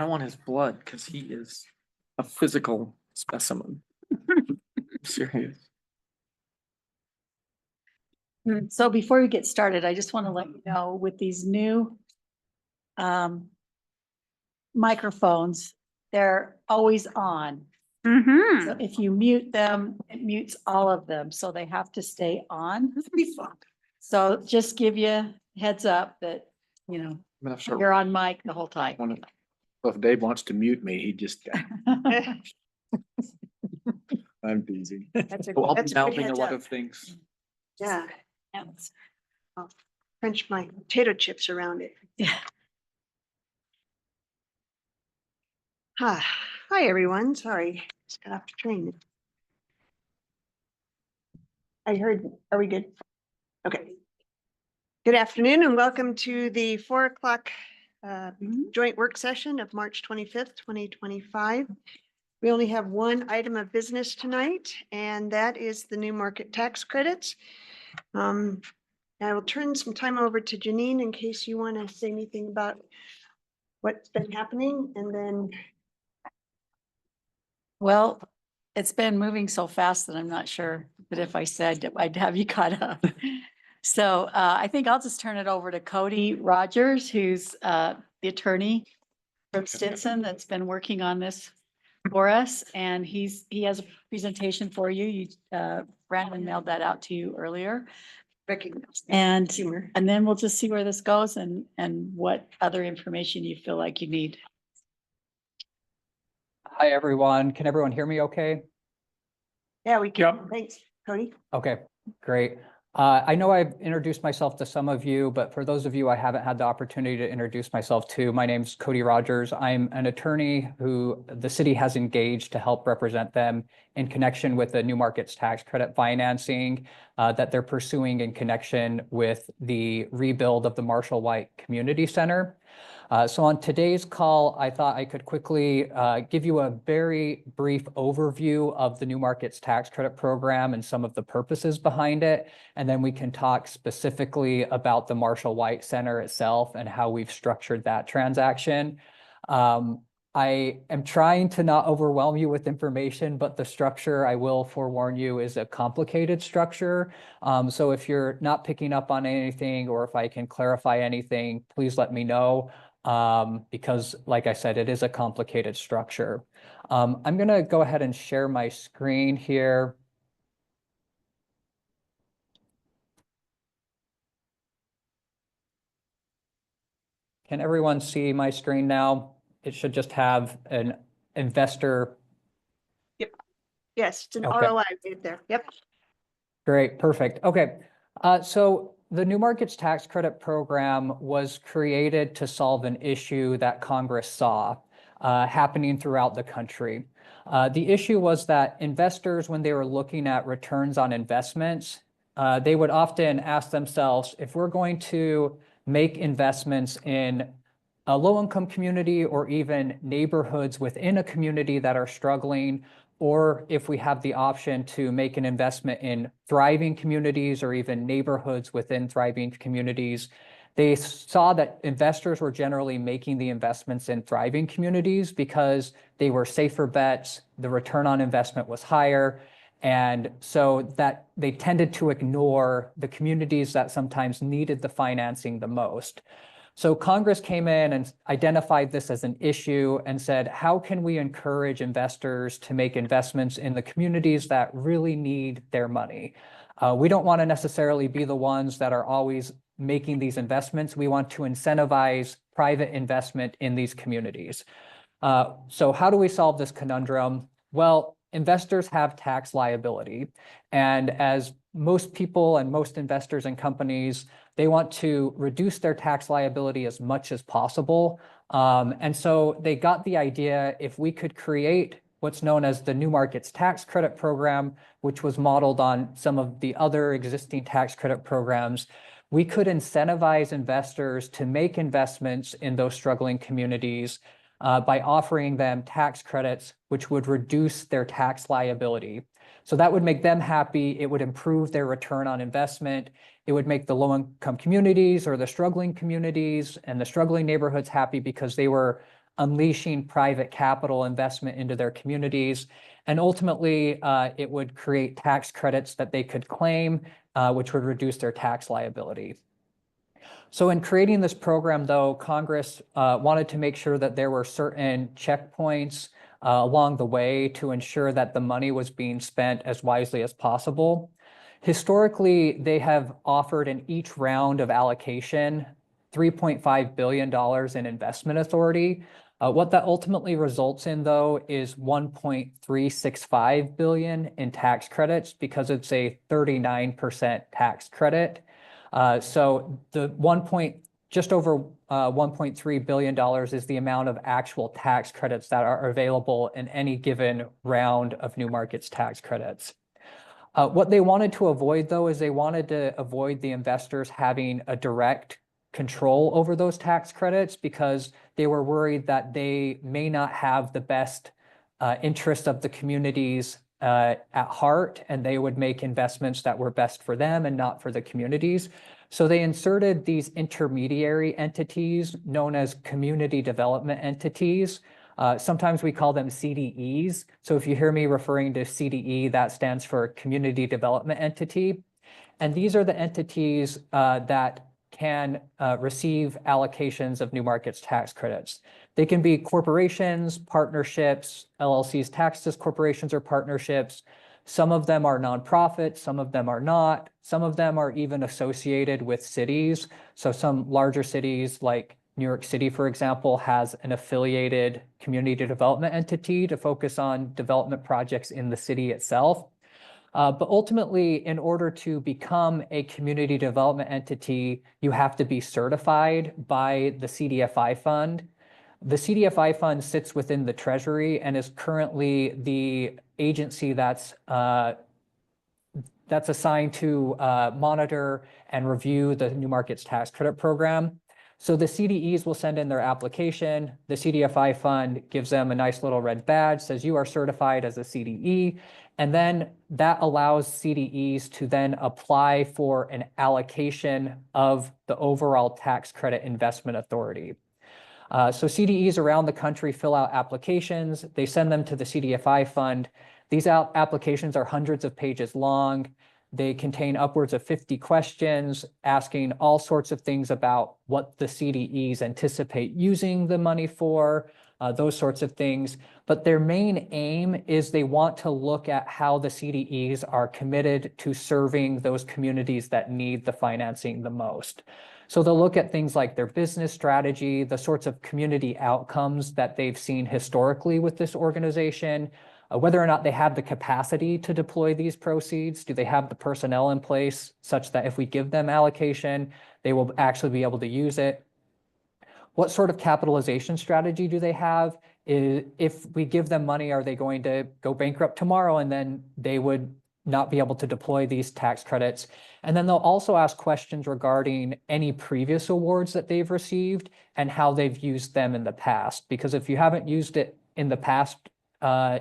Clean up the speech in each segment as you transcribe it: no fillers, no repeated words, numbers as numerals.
I want his blood because he is a physical specimen. I'm serious. So before we get started, I just want to let you know with these new microphones, they're always on. So if you mute them, it mutes all of them, so they have to stay on. This would be fun. So just give you heads up that, I'm gonna start. you're on mic the whole time. Well, if Dave wants to mute me, he just, I'm teasing. Well, I'll be That's a good mouthing a heads lot up. of things. Yeah, crunch my potato chips around it. Yeah. Hi, everyone. Sorry, just got off the train. I heard, are we good? Okay. Good afternoon and welcome to the 4 o'clock joint work session of March 25th, 2025. We only have one item of business tonight, and that is the new market tax credits. I will turn some time over to Janine in case you want to say anything about what's been happening, and then Well, it's been moving so fast that I'm not sure that if I said that I'd have you caught up. So I think I'll just turn it over to Cody Rogers, who's the attorney from Stinson that's been working on this for us. And he has a presentation for you. Brandon mailed that out to you earlier. recognize And humor. then we'll just see where this goes and what other information you feel like you need. Hi, everyone. Can everyone hear me okay? Yeah, we can. Yep. Thanks, Cody. Okay, great. I know I've introduced myself to some of you, but for those of you I haven't had the opportunity to introduce myself to, my name's Cody Rogers. I'm an attorney who the city has engaged to help represent them in connection with the new markets tax credit financing that they're pursuing in connection with the rebuild of the Marshall White Community Center. So on today's call, I thought I could quickly give you a very brief overview of the New Markets Tax Credit Program and some of the purposes behind it. And then we can talk specifically about the Marshall White Center itself and how we've structured that transaction. I am trying to not overwhelm you with information, but the structure, I will forewarn you, is a complicated structure. So if you're not picking up on anything or if I can clarify anything, please let me know. Because like I said, it is a complicated structure. I'm going to go ahead and share my screen here. Can everyone see my screen now? It should just have an investor. Yep. Yes, it's an Okay. ROI right there. Yep. Great, perfect. Okay, so the New Markets Tax Credit Program was created to solve an issue that Congress saw happening throughout the country. The issue was that investors, when they were looking at returns on investments, they would often ask themselves, if we're going to make investments in a low-income community or even neighborhoods within a community that are struggling, or if we have the option to make an investment in thriving communities or even neighborhoods within thriving communities, they saw that investors were generally making the investments in thriving communities because they were safer bets, the return on investment was higher, and so that they tended to ignore the communities that sometimes needed the financing the most. So Congress came in and identified this as an issue and said, how can we encourage investors to make investments in the communities that really need their money? We don't want to necessarily be the ones that are always making these investments. We want to incentivize private investment in these communities. So how do we solve this conundrum? Well, investors have tax liability. And as most people and most investors and companies, they want to reduce their tax liability as much as possible. And so they got the idea, if we could create what's known as the New Markets Tax Credit Program, which was modeled on some of the other existing tax credit programs, we could incentivize investors to make investments in those struggling communities by offering them tax credits, which would reduce their tax liability. So that would make them happy. It would improve their return on investment. It would make the low-income communities or the struggling communities and the struggling neighborhoods happy because they were unleashing private capital investment into their communities. And ultimately, it would create tax credits that they could claim, which would reduce their tax liability. So in creating this program, though, Congress wanted to make sure that there were certain checkpoints along the way to ensure that the money was being spent as wisely as possible. Historically, they have offered in each round of allocation $3.5 billion in investment authority. What that ultimately results in, though, is $1.365 billion in tax credits because it's a 39% tax credit. So the just over $1.3 billion is the amount of actual tax credits that are available in any given round of New Markets tax credits. What they wanted to avoid, though, is they wanted to avoid the investors having a direct control over those tax credits because they were worried that they may not have the best interest of the communities at heart, and they would make investments that were best for them and not for the communities. So they inserted these intermediary entities known as community development entities. Sometimes we call them CDEs. So if you hear me referring to CDE, that stands for Community Development Entity. And these are the entities that can receive allocations of New Markets tax credits. They can be corporations, partnerships, LLCs, taxed as corporations or partnerships. Some of them are nonprofits, some of them are not. Some of them are even associated with cities. So some larger cities like New York City, for example, has an affiliated community development entity to focus on development projects in the city itself. But ultimately, in order to become a community development entity, you have to be certified by the CDFI fund. The CDFI fund sits within the Treasury and is currently the agency that's assigned to monitor and review the New Markets Tax Credit Program. So the CDEs will send in their application. The CDFI fund gives them a nice little red badge, says you are certified as a CDE. And then that allows CDEs to then apply for an allocation of the overall tax credit investment authority. So CDEs around the country fill out applications. They send them to the CDFI fund. These applications are hundreds of pages long. They contain upwards of 50 questions asking all sorts of things about what the CDEs anticipate using the money for, those sorts of things. But their main aim is they want to look at how the CDEs are committed to serving those communities that need the financing the most. So they'll look at things like their business strategy, the sorts of community outcomes that they've seen historically with this organization, whether or not they have the capacity to deploy these proceeds. Do they have the personnel in place such that if we give them allocation, they will actually be able to use it? What sort of capitalization strategy do they have? If we give them money, are they going to go bankrupt tomorrow and then they would not be able to deploy these tax credits? And then they'll also ask questions regarding any previous awards that they've received and how they've used them in the past. Because if you haven't used it in the past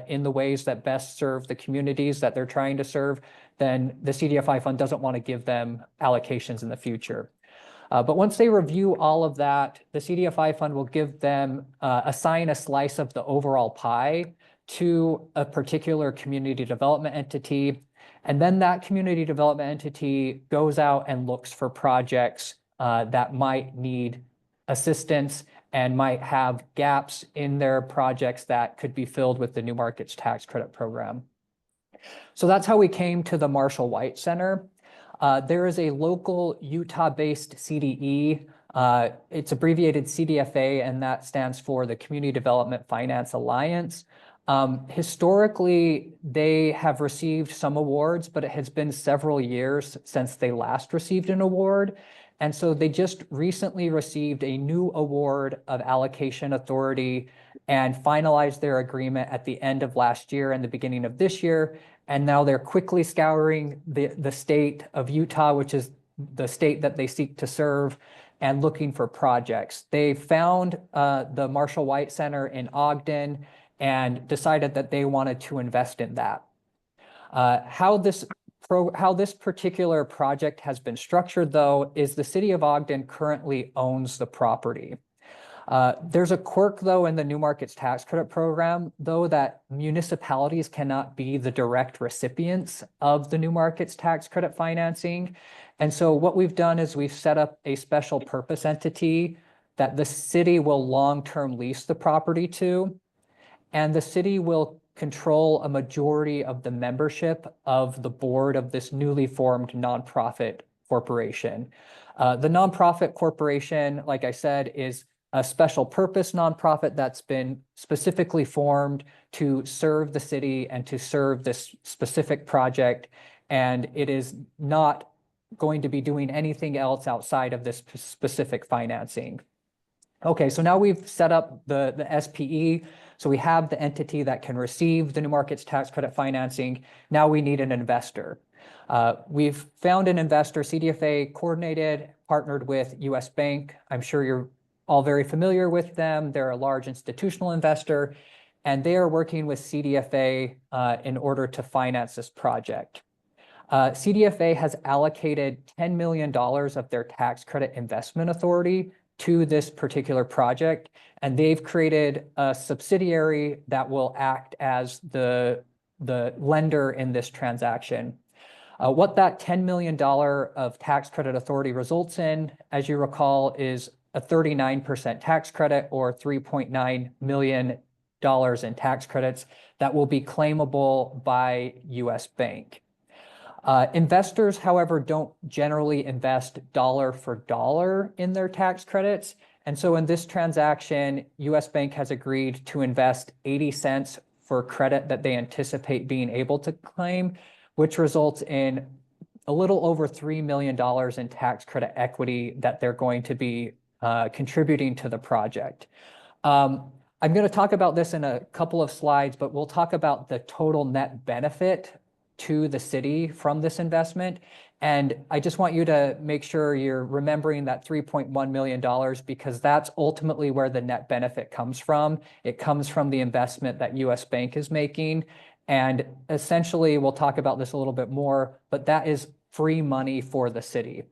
in the ways that best serve the communities that they're trying to serve, then the CDFI fund doesn't want to give them allocations in the future. But once they review all of that, the CDFI fund will give them, assign a slice of the overall pie to a particular community development entity. And then that community development entity goes out and looks for projects that might need assistance and might have gaps in their projects that could be filled with the New Markets Tax Credit Program. So that's how we came to the Marshall White Center. There is a local Utah-based CDE. It's abbreviated CDFA, and that stands for the Community Development Finance Alliance. Historically, they have received some awards, but it has been several years since they last received an award. And so they just recently received a new award of allocation authority and finalized their agreement at the end of last year and the beginning of this year. And now they're quickly scouring the state of Utah, which is the state that they seek to serve, and looking for projects. They found the Marshall White Center in Ogden and decided that they wanted to invest in that. How this particular project has been structured, though, is the city of Ogden currently owns the property. There's a quirk, though, in the New Markets Tax Credit Program, though, that municipalities cannot be the direct recipients of the New Markets Tax Credit financing. And so what we've done is we've set up a special purpose entity that the city will long-term lease the property to, and the city will control a majority of the membership of the board of this newly formed nonprofit corporation. The nonprofit corporation, like I said, is a special purpose nonprofit that's been specifically formed to serve the city and to serve this specific project. And it is not going to be doing anything else outside of this specific financing. Okay, so now we've set up the SPE. So we have the entity that can receive the New Markets Tax Credit financing. Now we need an investor. We've found an investor. CDFA coordinated, partnered with US Bank. I'm sure you're all very familiar with them. They're a large institutional investor, and they are working with CDFA in order to finance this project. CDFA has allocated $10 million of their tax credit investment authority to this particular project, and they've created a subsidiary that will act as the lender in this transaction. What that $10 million of tax credit authority results in, as you recall, is a 39% tax credit, or $3.9 million in tax credits that will be claimable by US Bank. Investors, however, don't generally invest dollar for dollar in their tax credits. And so in this transaction, US Bank has agreed to invest 80 cents for credit that they anticipate being able to claim, which results in a little over $3 million in tax credit equity that they're going to be contributing to the project. I'm going to talk about this in a couple of slides, but we'll talk about the total net benefit to the city from this investment. And I just want you to make sure you're remembering that $3.1 million, because that's ultimately where the net benefit comes from. It comes from the investment that US Bank is making. And essentially, we'll talk about this a little bit more, but that is free money for the city.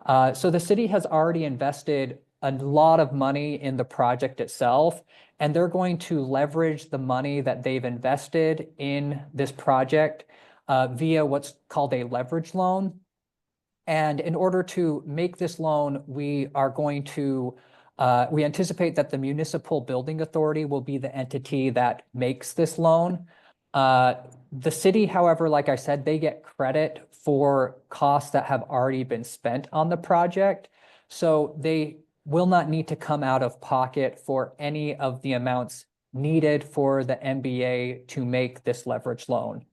So the city has already invested a lot of money in the project itself, and they're going to leverage the money that they've invested in this project via what's called a leverage loan. And in order to make this loan, we are going to, we anticipate that the Municipal Building Authority will be the entity that makes this loan. The city, however, like I said, they get credit for costs that have already been spent on the project. So they will not need to come out of pocket for any of the amounts needed for the MBA to make this leverage loan.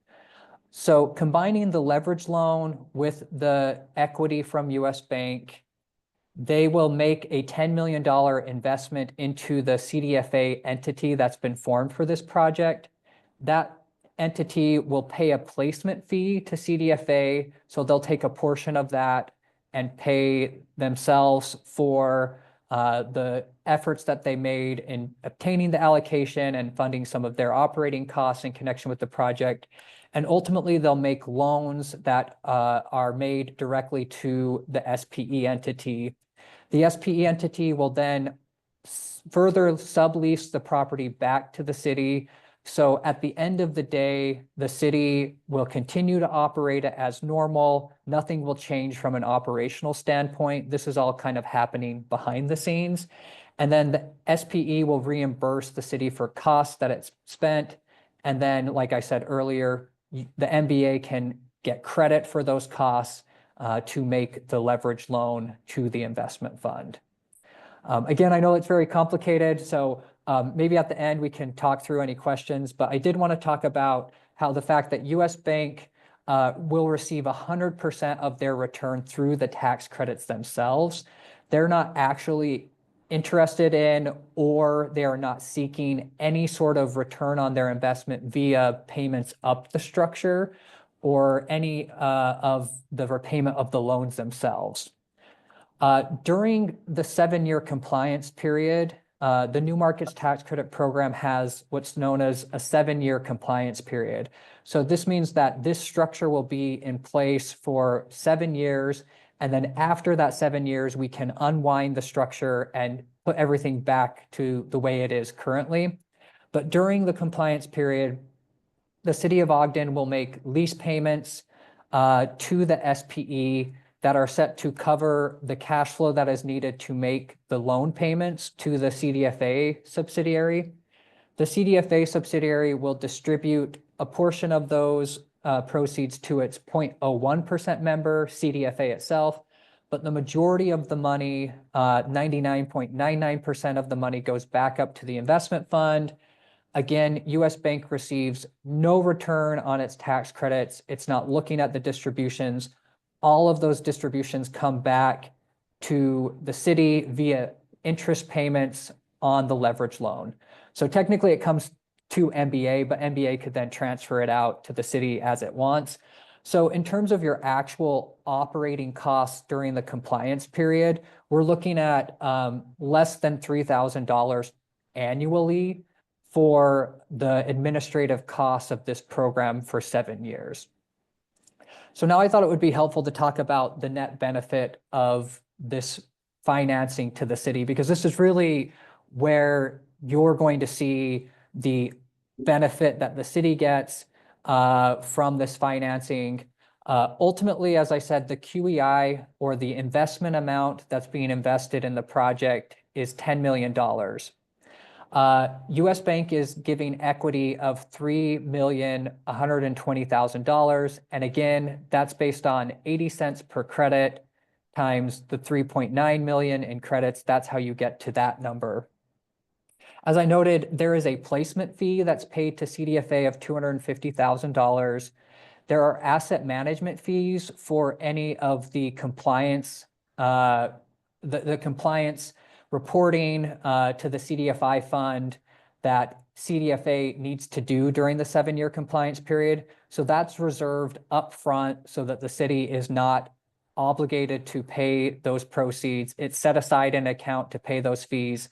So combining the leverage loan with the equity from US Bank, they will make a $10 million investment into the CDFA entity that's been formed for this project. That entity will pay a placement fee to CDFA, so they'll take a portion of that and pay themselves for the efforts that they made in obtaining the allocation and funding some of their operating costs in connection with the project. And ultimately, they'll make loans that are made directly to the SPE entity. The SPE entity will then further sublease the property back to the city. So at the end of the day, the city will continue to operate it as normal. Nothing will change from an operational standpoint. This is all kind of happening behind the scenes. And then the SPE will reimburse the city for costs that it's spent. And then, like I said earlier, the MBA can get credit for those costs to make the leverage loan to the investment fund. Again, I know it's very complicated, so maybe at the end we can talk through any questions, but I did want to talk about how the fact that US Bank will receive 100% of their return through the tax credits themselves. They're not actually interested in, or they are not seeking any sort of return on their investment via payments up the structure or any of the repayment of the loans themselves. During the 7-year compliance period, the New Markets Tax Credit Program has what's known as a 7-year compliance period. So this means that this structure will be in place for 7 years. And then after that 7 years, we can unwind the structure and put everything back to the way it is currently. But during the compliance period, the city of Ogden will make lease payments to the SPE that are set to cover the cash flow that is needed to make the loan payments to the CDFA subsidiary. The CDFA subsidiary will distribute a portion of those proceeds to its 0.01% member, CDFA itself, but the majority of the money, 99.99% of the money goes back up to the investment fund. Again, US Bank receives no return on its tax credits. It's not looking at the distributions. All of those distributions come back to the city via interest payments on the leverage loan. So technically it comes to MBA, but MBA could then transfer it out to the city as it wants. So in terms of your actual operating costs during the compliance period, we're looking at less than $3,000 annually for the administrative costs of this program for 7 years. So now I thought it would be helpful to talk about the net benefit of this financing to the city, because this is really where you're going to see the benefit that the city gets from this financing. Ultimately, as I said, the QEI, or the investment amount that's being invested in the project, is $10 million. US Bank is giving equity of $3,120,000. And again, that's based on 80 cents per credit times the 3.9 million in credits. That's how you get to that number. As I noted, there is a placement fee that's paid to CDFA of $250,000. There are asset management fees for any of the compliance, the compliance reporting to the CDFI fund that CDFA needs to do during the 7-year compliance period. So that's reserved upfront so that the city is not obligated to pay those proceeds. It's set aside in an account to pay those fees.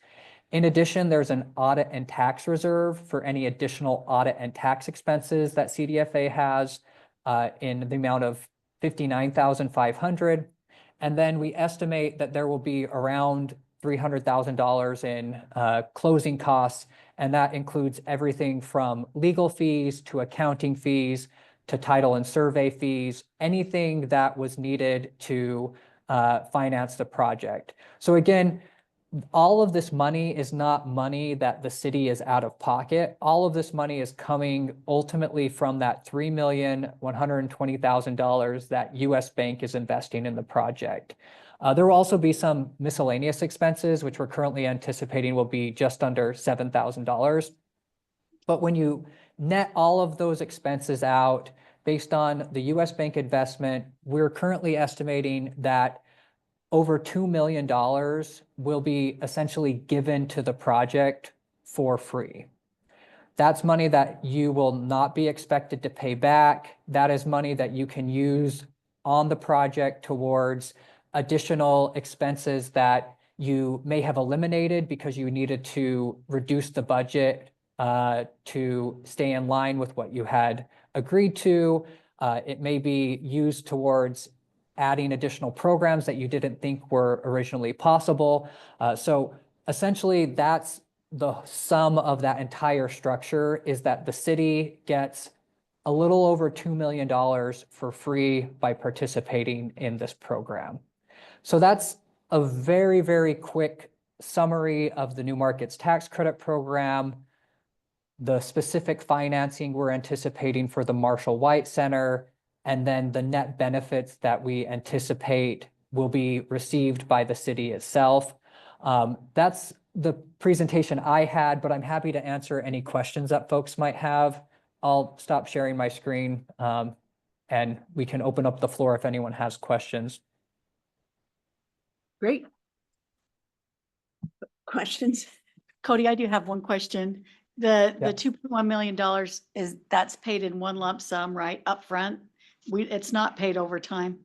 In addition, there's an audit and tax reserve for any additional audit and tax expenses that CDFA has in the amount of $59,500. And then we estimate that there will be around $300,000 in closing costs, and that includes everything from legal fees to accounting fees to title and survey fees, anything that was needed to finance the project. So again, all of this money is not money that the city is out of pocket. All of this money is coming ultimately from that $3,120,000 that US Bank is investing in the project. There will also be some miscellaneous expenses, which we're currently anticipating will be just under $7,000. But when you net all of those expenses out based on the US Bank investment, we're currently estimating that over $2 million will be essentially given to the project for free. That's money that you will not be expected to pay back. That is money that you can use on the project towards additional expenses that you may have eliminated because you needed to reduce the budget to stay in line with what you had agreed to. It may be used towards adding additional programs that you didn't think were originally possible. So essentially, that's the sum of that entire structure, is that the city gets a little over $2 million for free by participating in this program. So that's a very, very quick summary of the New Markets Tax Credit Program, the specific financing we're anticipating for the Marshall White Center, and then the net benefits that we anticipate will be received by the city itself. That's the presentation I had, but I'm happy to answer any questions that folks might have. I'll stop sharing my screen and we can open up the floor if anyone has questions. Great. Questions? Cody, I do have one question. The Yeah. $2.1 million that's paid in one lump sum, right, upfront? It's not paid over time.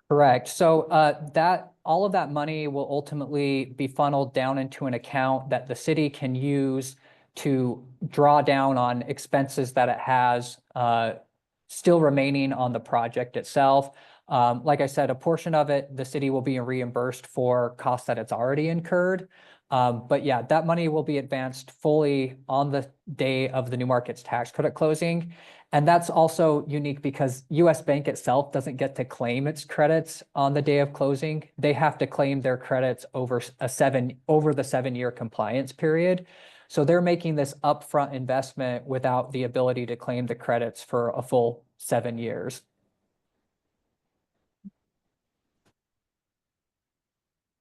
Correct. So that all of that money will ultimately be funneled down into an account that the city can use to draw down on expenses that it has still remaining on the project itself. Like I said, a portion of it, the city will be reimbursed for costs that it's already incurred. But yeah, that money will be advanced fully on the day of the New Markets tax credit closing. And that's also unique because US Bank itself doesn't get to claim its credits on the day of closing. They have to claim their credits over the 7-year compliance period. So they're making this upfront investment without the ability to claim the credits for a full 7 years.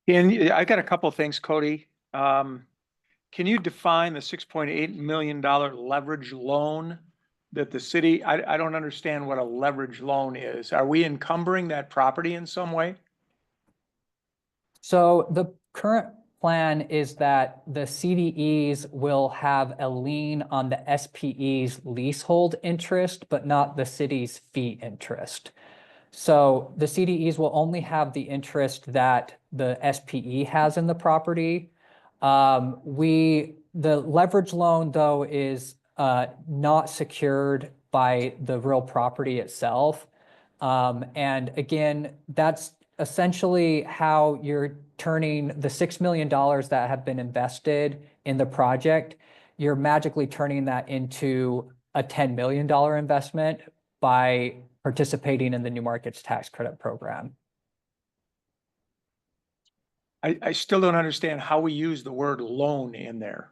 And I got a couple of things, Cody. Can you define the $6.8 million leverage loan that the city, I don't understand what a leverage loan is. Are we encumbering that property in some way? So the current plan is that the CDEs will have a lien on the SPE's leasehold interest, but not the city's fee interest. So the CDEs will only have the interest that the SPE has in the property. The leverage loan, though, is not secured by the real property itself. And again, that's essentially how you're turning the $6 million that have been invested in the project. You're magically turning that into a $10 million investment by participating in the New Markets Tax Credit Program. I still don't understand how we use the word loan in there.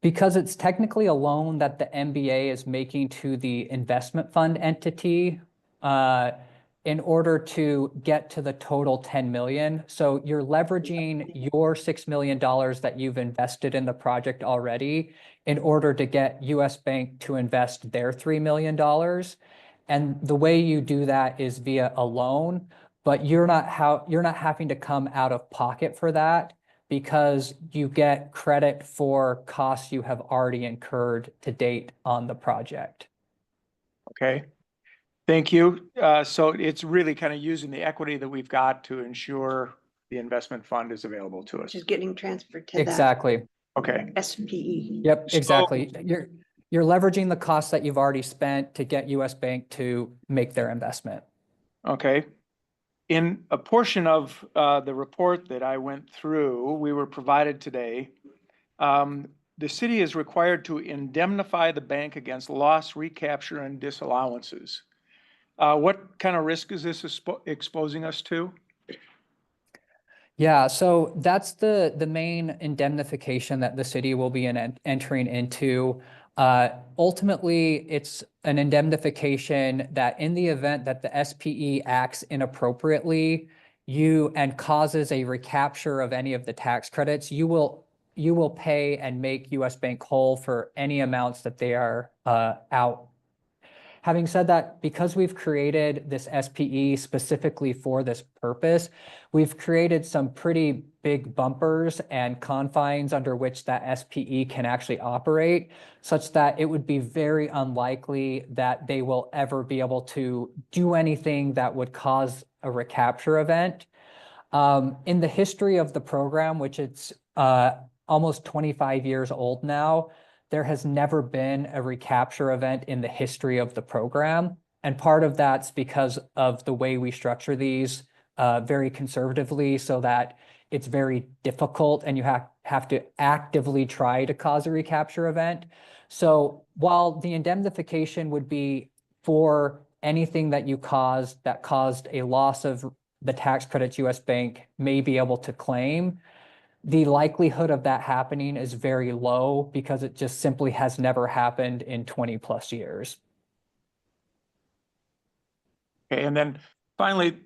Because it's technically a loan that the MBA is making to the investment fund entity in order to get to the total 10 million. So you're leveraging your $6 million that you've invested in the project already in order to get US Bank to invest their $3 million. And the way you do that is via a loan, but you're not having to come out of pocket for that, because you get credit for costs you have already incurred to date on the project. Okay, thank you. So it's really kind of using the equity that we've got to ensure the investment fund is available to us. Which is getting transferred to that Exactly. Okay, SPE. Yep, So- exactly. You're leveraging the costs that you've already spent to get US Bank to make their investment. okay. In a portion of the report that I went through, we were provided today, the city is required to indemnify the bank against loss, recapture, and disallowances. What kind of risk is this exposing us to? Yeah, so that's the main indemnification that the city will be entering into. Ultimately, it's an indemnification that in the event that the SPE acts inappropriately, and causes a recapture of any of the tax credits, you will pay and make US Bank whole for any amounts that they are out. Having said that, because we've created this SPE specifically for this purpose, we've created some pretty big bumpers and confines under which that SPE can actually operate, such that it would be very unlikely that they will ever be able to do anything that would cause a recapture event. In the history of the program, which it's almost 25 years old now, there has never been a recapture event in the history of the program. And part of that's because of the way we structure these very conservatively, so that it's very difficult and you have to actively try to cause a recapture event. So while the indemnification would be for anything that you caused that caused a loss of the tax credits US Bank may be able to claim, the likelihood of that happening is very low because it just simply has never happened in 20+ years. Okay, and then finally,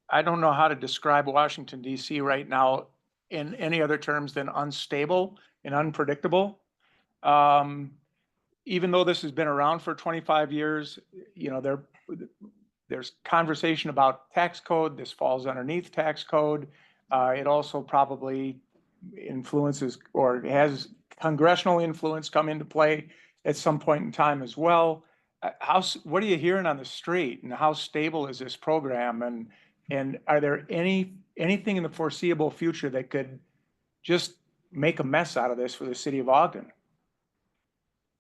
I don't know how to describe Washington DC right now in any other terms than unstable and unpredictable. Even though this has been around for 25 years, you know, there's conversation about tax code. This falls underneath tax code. It also probably influences or has congressional influence come into play at some point in time as well. What are you hearing on the street, and how stable is this program? And are there anything in the foreseeable future that could just make a mess out of this for the city of Ogden?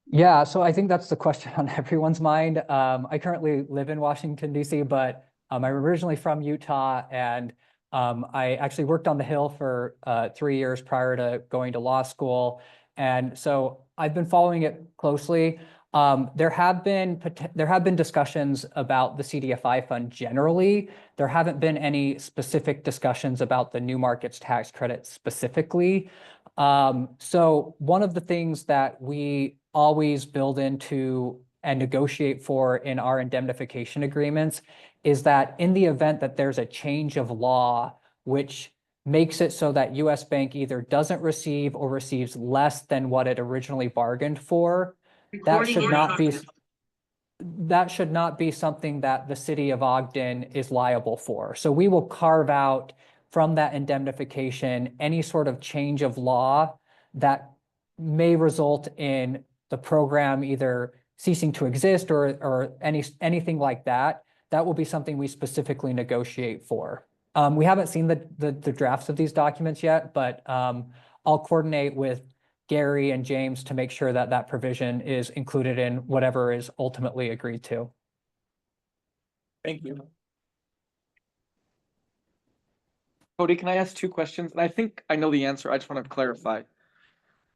Yeah, so I think that's the question on everyone's mind. I currently live in Washington, DC, but I'm originally from Utah, and I actually worked on the Hill for 3 years prior to going to law school. And so I've been following it closely. There have been discussions about the CDFI fund generally. There haven't been any specific discussions about the new markets tax credit specifically. So one of the things that we always build into and negotiate for in our indemnification agreements is that in the event that there's a change of law, which makes it so that US Bank either doesn't receive or receives less than what it originally bargained for, that should not be something that the city of Ogden is liable for. So we will carve out from that indemnification any sort of change of law that may result in the program either ceasing to exist or anything like that. That will be something we specifically negotiate for. We haven't seen the drafts of these documents yet, but I'll coordinate with Gary and James to make sure that that provision is included in whatever is ultimately agreed to. Thank you. Cody, can I ask 2 questions? And I think I know the answer. I just want to clarify.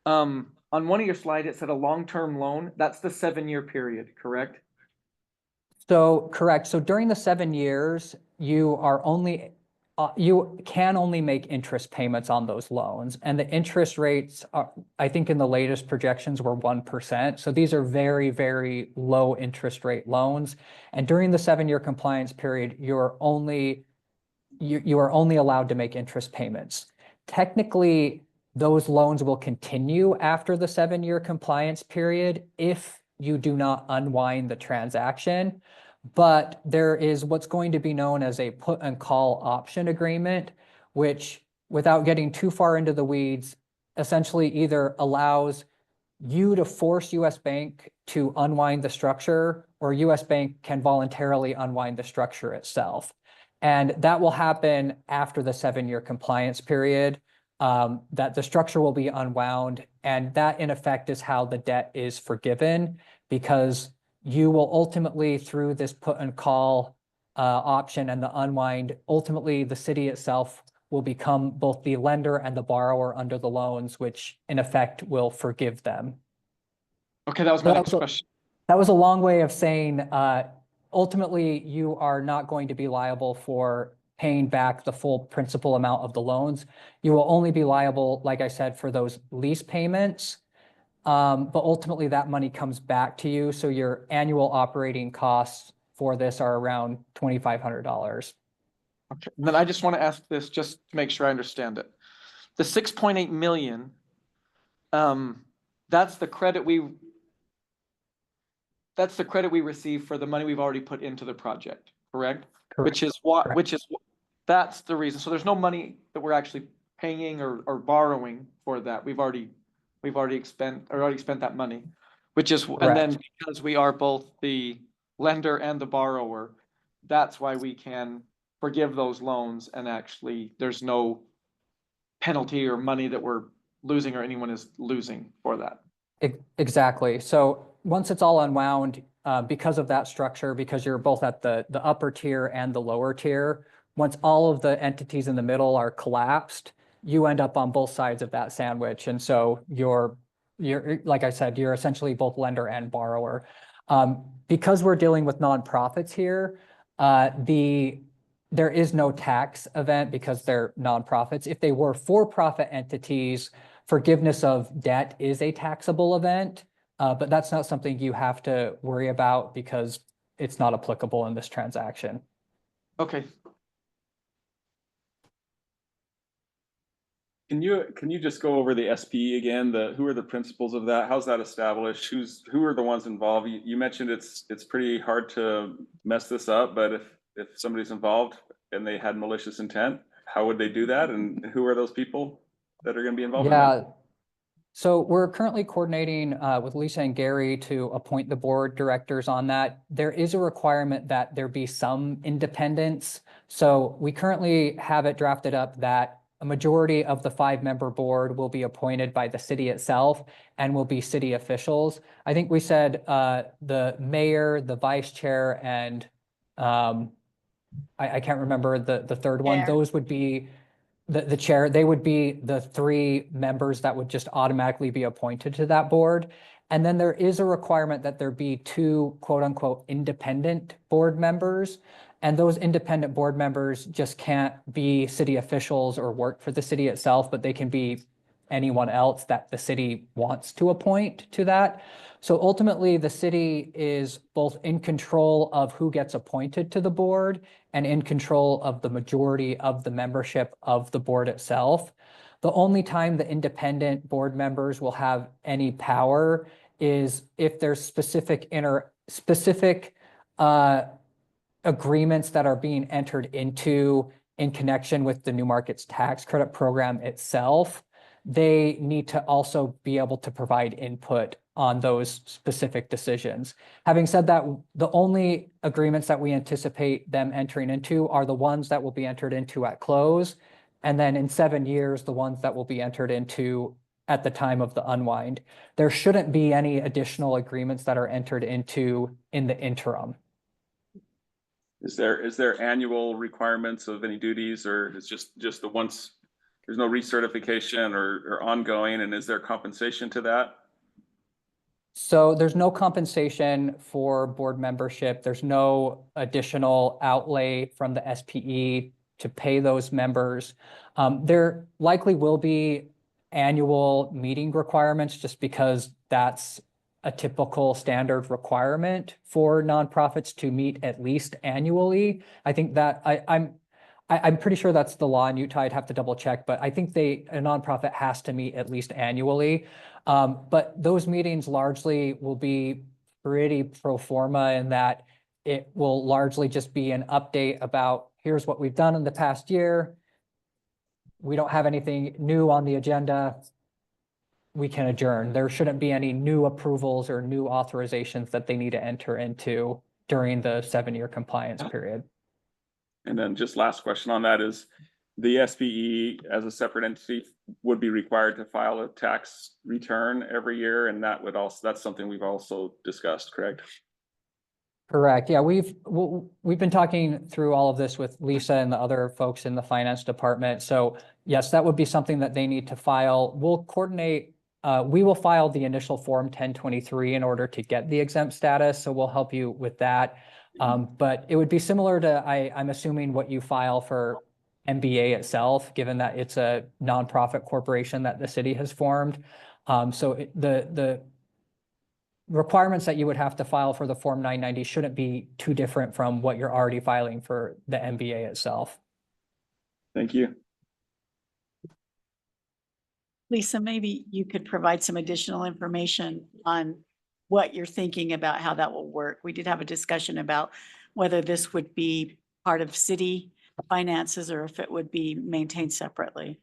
On one of your slides, it said a long-term loan. That's the 7-year period, correct? So correct. So during the 7 years, you can only make interest payments on those loans. And the interest rates are, I think in the latest projections were 1%. So these are very, very low interest rate loans. And during the 7-year compliance period, you are only allowed to make interest payments. Technically, those loans will continue after the 7-year compliance period if you do not unwind the transaction. But there is what's going to be known as a put and call option agreement, which, without getting too far into the weeds, essentially either allows you to force US Bank to unwind the structure, or US Bank can voluntarily unwind the structure itself. And that will happen after the 7-year compliance period, that the structure will be unwound. And that, in effect, is how the debt is forgiven, because you will ultimately, through this put and call option and the unwind, ultimately the city itself will become both the lender and the borrower under the loans, which in effect will forgive them. Okay, that was my next question. That was a long way of saying, ultimately, you are not going to be liable for paying back the full principal amount of the loans. You will only be liable, like I said, for those lease payments. But ultimately that money comes back to you. So your annual operating costs for this are around $2,500. Okay, and then I just want to ask this just to make sure I understand it. The 6.8 million, that's the credit we receive for the money we've already put into the project, correct? Correct. That's the reason. So there's no money that we're actually paying or borrowing for that. We've already spent that money, and then because we are both the lender and the borrower, that's why we can forgive those loans, and actually there's no penalty or money that we're losing or anyone is losing for that. Exactly. So once it's all unwound, because of that structure, because you're both at the upper tier and the lower tier, once all of the entities in the middle are collapsed, you end up on both sides of that sandwich. And so you're like I said, you're essentially both lender and borrower. Because we're dealing with nonprofits here, there is no tax event because they're nonprofits. If they were for-profit entities, forgiveness of debt is a taxable event, but that's not something you have to worry about because it's not applicable in this transaction. Okay. Can you just go over the SPE again? Who are the principals of that? How's that established? Who are the ones involved? You mentioned it's pretty hard to mess this up, but if somebody's involved and they had malicious intent, how would they do that? And who are those people that are going to be involved in that? So we're currently coordinating with Lisa and Gary to appoint the board directors on that. There is a requirement that there be some independence. So we currently have it drafted up that a majority of the 5-member board will be appointed by the city itself and will be city officials. I think we said the mayor, the vice chair, and I can't remember the third one. Chair. Those would be the chair, they would be the 3 members that would just automatically be appointed to that board. And then there is a requirement that there be 2 quote unquote independent board members. And those independent board members just can't be city officials or work for the city itself, but they can be anyone else that the city wants to appoint to that. So ultimately, the city is both in control of who gets appointed to the board and in control of the majority of the membership of the board itself. The only time the independent board members will have any power is if there's specific agreements that are being entered into in connection with the New Markets Tax Credit Program itself. They need to also be able to provide input on those specific decisions. Having said that, the only agreements that we anticipate them entering into are the ones that will be entered into at close. And then in 7 years, the ones that will be entered into at the time of the unwind. There shouldn't be any additional agreements that are entered into in the interim. Is there annual requirements of any duties, or is just the once, there's no recertification or ongoing, and is there compensation to that? So there's no compensation for board membership. There's no additional outlay from the SPE to pay those members. There likely will be annual meeting requirements just because that's a typical standard requirement for nonprofits to meet at least annually. I think that I'm pretty sure that's the law in Utah. I'd have to double check, but I think a nonprofit has to meet at least annually. But those meetings largely will be pretty pro forma in that it will largely just be an update about here's what we've done in the past year. We don't have anything new on the agenda. We can adjourn. There shouldn't be any new approvals or new authorizations that they need to enter into during the 7-year compliance period. And then just last question on that is, the SPE as a separate entity would be required to file a tax return every year, and that's something we've also discussed, correct? Correct. Yeah, we've been talking through all of this with Lisa and the other folks in the finance department. So yes, that would be something that they need to file. We'll coordinate. We will file the initial Form 1023 in order to get the exempt status. So we'll help you with that. But it would be similar to, I'm assuming, what you file for MBA itself, given that it's a nonprofit corporation that the city has formed. So the requirements that you would have to file for the Form 990 shouldn't be too different from what you're already filing for the MBA itself. Thank you. Lisa, maybe you could provide some additional information on what you're thinking about how that will work. We did have a discussion about whether this would be part of city finances or if it would be maintained separately.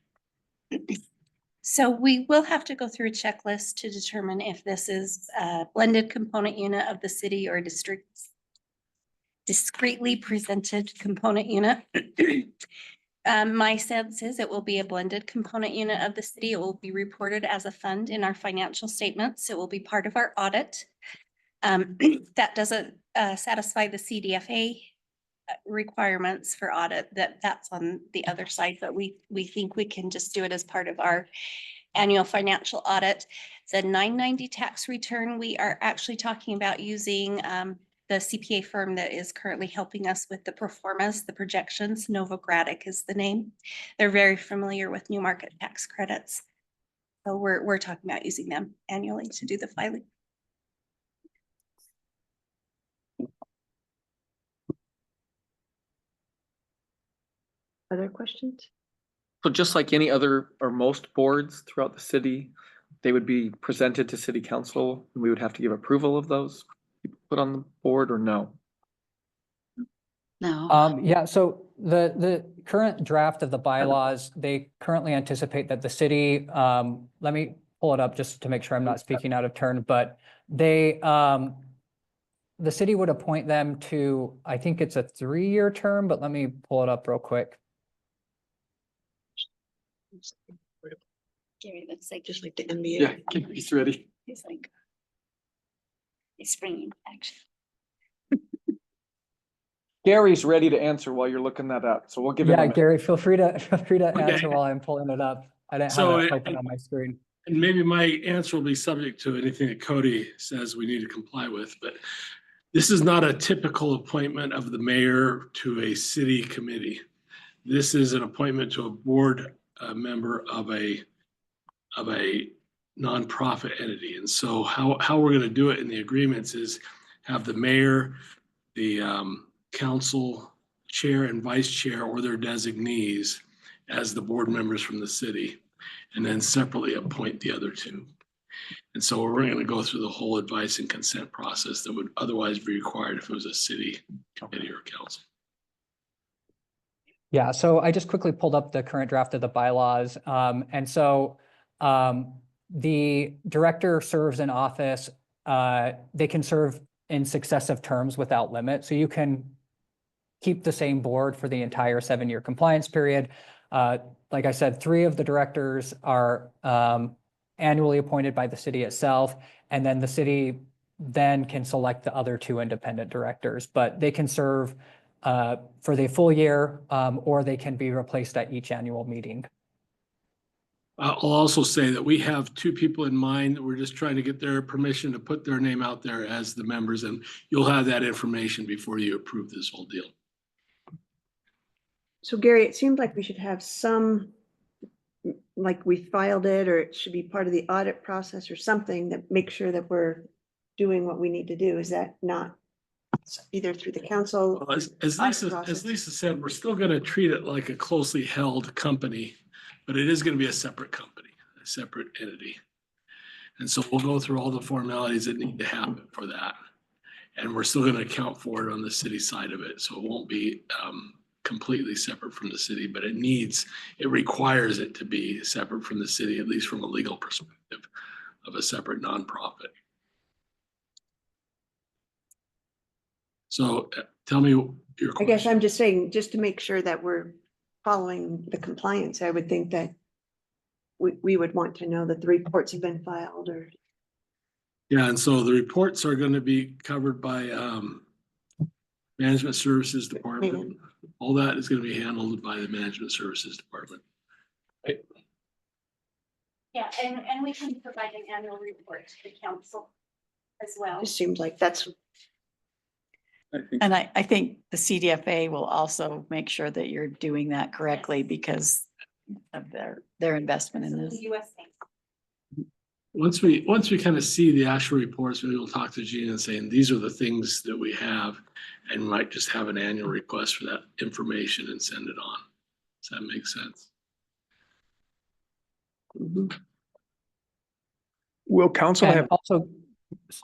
So we will have to go through a checklist to determine if this is a blended component unit of the city or a discretely presented component unit. My sense is it will be a blended component unit of the city. It will be reported as a fund in our financial statements. It will be part of our audit. That doesn't satisfy the CDFA requirements for audit. That's on the other side, but we think we can just do it as part of our annual financial audit. The 990 tax return, we are actually talking about using the CPA firm that is currently helping us with the performance, the projections. Novogradic is the name. They're very familiar with new market tax credits. So we're talking about using them annually to do the filing. Other questions? So just like any other or most boards throughout the city, they would be presented to city council and we would have to give approval of those put on the board, or no? No. Yeah, so the current draft of the bylaws, they currently anticipate that the city, let me pull it up just to make sure I'm not speaking out of turn, but they, the city would appoint them to, I think it's a 3-year term, but let me pull it up real quick. Gary, looks like Just like the NBA. Yeah, he's ready. he's like, he's springing action. Gary's ready to answer while you're looking that up, so we'll give him a Yeah, minute. Gary, feel free to Okay. answer while I'm pulling it up. I didn't have So it it- open on my screen. And maybe my answer will be subject to anything that Cody says we need to comply with, but this is not a typical appointment of the mayor to a city committee. This is an appointment to a board member of a nonprofit entity. And so how we're going to do it in the agreements is have the mayor, the council chair and vice chair or their designees as the board members from the city, and then separately appoint the other two. And so we're going to go through the whole advice and consent process that would otherwise be required if it was a city committee or council. Yeah, so I just quickly pulled up the current draft of the bylaws. And so the director serves in office. They can serve in successive terms without limit. So you can keep the same board for the entire 7-year compliance period. Like I said, 3 of the directors are annually appointed by the city itself, and then the city then can select the other 2 independent directors, but they can serve for the full year, or they can be replaced at each annual meeting. I'll also say that we have 2 people in mind that we're just trying to get their permission to put their name out there as the members, and you'll have that information before you approve this whole deal. So Gary, it seems like we should have some, like we filed it, or it should be part of the audit process or something that makes sure that we're doing what we need to do. Is that not either through the council? Well, as process. Lisa said, we're still going to treat it like a closely held company, but it is going to be a separate company, a separate entity. And so we'll go through all the formalities that need to happen for that. And we're still going to account for it on the city side of it. So it won't be completely separate from the city, but it requires it to be separate from the city, at least from a legal perspective of a separate nonprofit. So tell me your question. I guess I'm just saying, just to make sure that we're following the compliance, I would think that we would want to know that the reports have been filed or. Yeah, and so the reports are going to be covered by Management Services Department. All that is going to be handled by the Management Services Department. Right? Yeah, and we can provide an annual report to the council as well. It seems like that's, And I think the CDFA will also make sure that you're doing that correctly because of their investment in this. US Bank. Once we kind of see the actual reports, maybe we'll talk to Gina and saying, these are the things that we have, and might just have an annual request for that information and send it on. Does that make sense? Will council And have, also,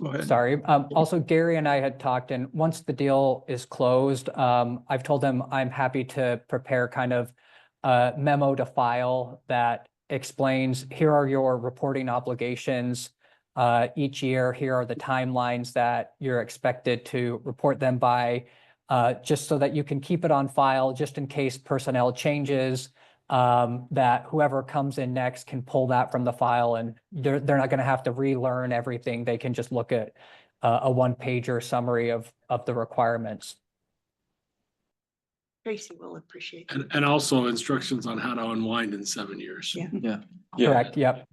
go ahead. sorry, also Gary and I had talked, and once the deal is closed, I've told him I'm happy to prepare kind of a memo to file that explains, here are your reporting obligations each year. Here are the timelines that you're expected to report them by, just so that you can keep it on file, just in case personnel changes, that whoever comes in next can pull that from the file, and they're not going to have to relearn everything. They can just look at a one-pager summary of the requirements. Tracy will appreciate that. And also instructions on how to unwind in 7 years. Yeah. Yeah. Correct, yep.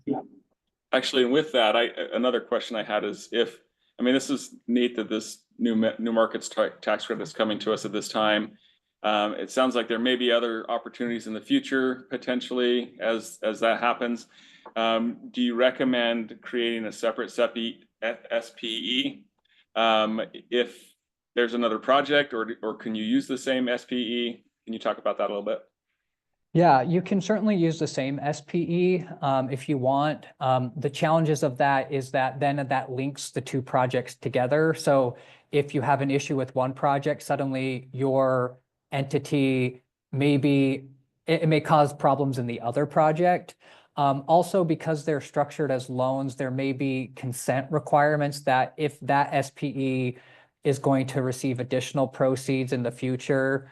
Actually, and with that, another question I had is this is neat that this new markets tax credit is coming to us at this time. It sounds like there may be other opportunities in the future potentially as that happens. Do you recommend creating a separate SPE if there's another project, or can you use the same SPE? Can you talk about that a little bit? Yeah, you can certainly use the same SPE if you want. The challenges of that is that then that links the 2 projects together. So if you have an issue with one project, suddenly your entity it may cause problems in the other project. Also, because they're structured as loans, there may be consent requirements that if that SPE is going to receive additional proceeds in the future,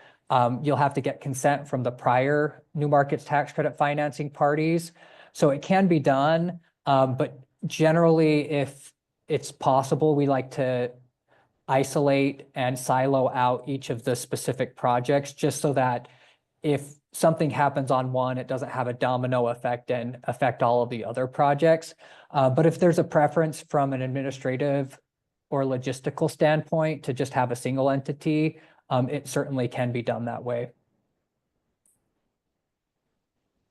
you'll have to get consent from the prior New Markets Tax Credit financing parties. So it can be done, but generally, if it's possible, we like to isolate and silo out each of the specific projects, just so that if something happens on one, it doesn't have a domino effect and affect all of the other projects. But if there's a preference from an administrative or logistical standpoint to just have a single entity, it certainly can be done that way.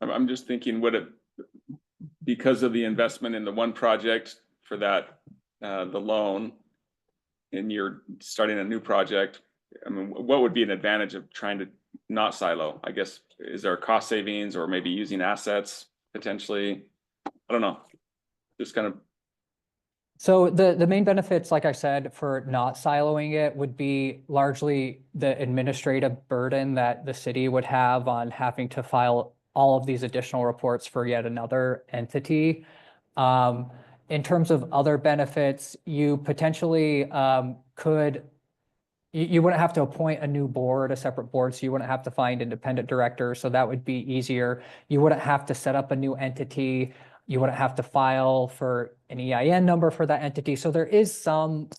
I'm just thinking, would it, because of the investment in the one project for that, the loan, and you're starting a new project, I mean, what would be an advantage of trying to not silo? I guess, is there cost savings or maybe using assets potentially? I don't know. Just kind of. So the main benefits, like I said, for not siloing it would be largely the administrative burden that the city would have on having to file all of these additional reports for yet another entity. In terms of other benefits, you potentially you wouldn't have to appoint a new board, a separate board, so you wouldn't have to find independent directors, so that would be easier. You wouldn't have to set up a new entity. You wouldn't have to file for an EIN number for that entity. So there is some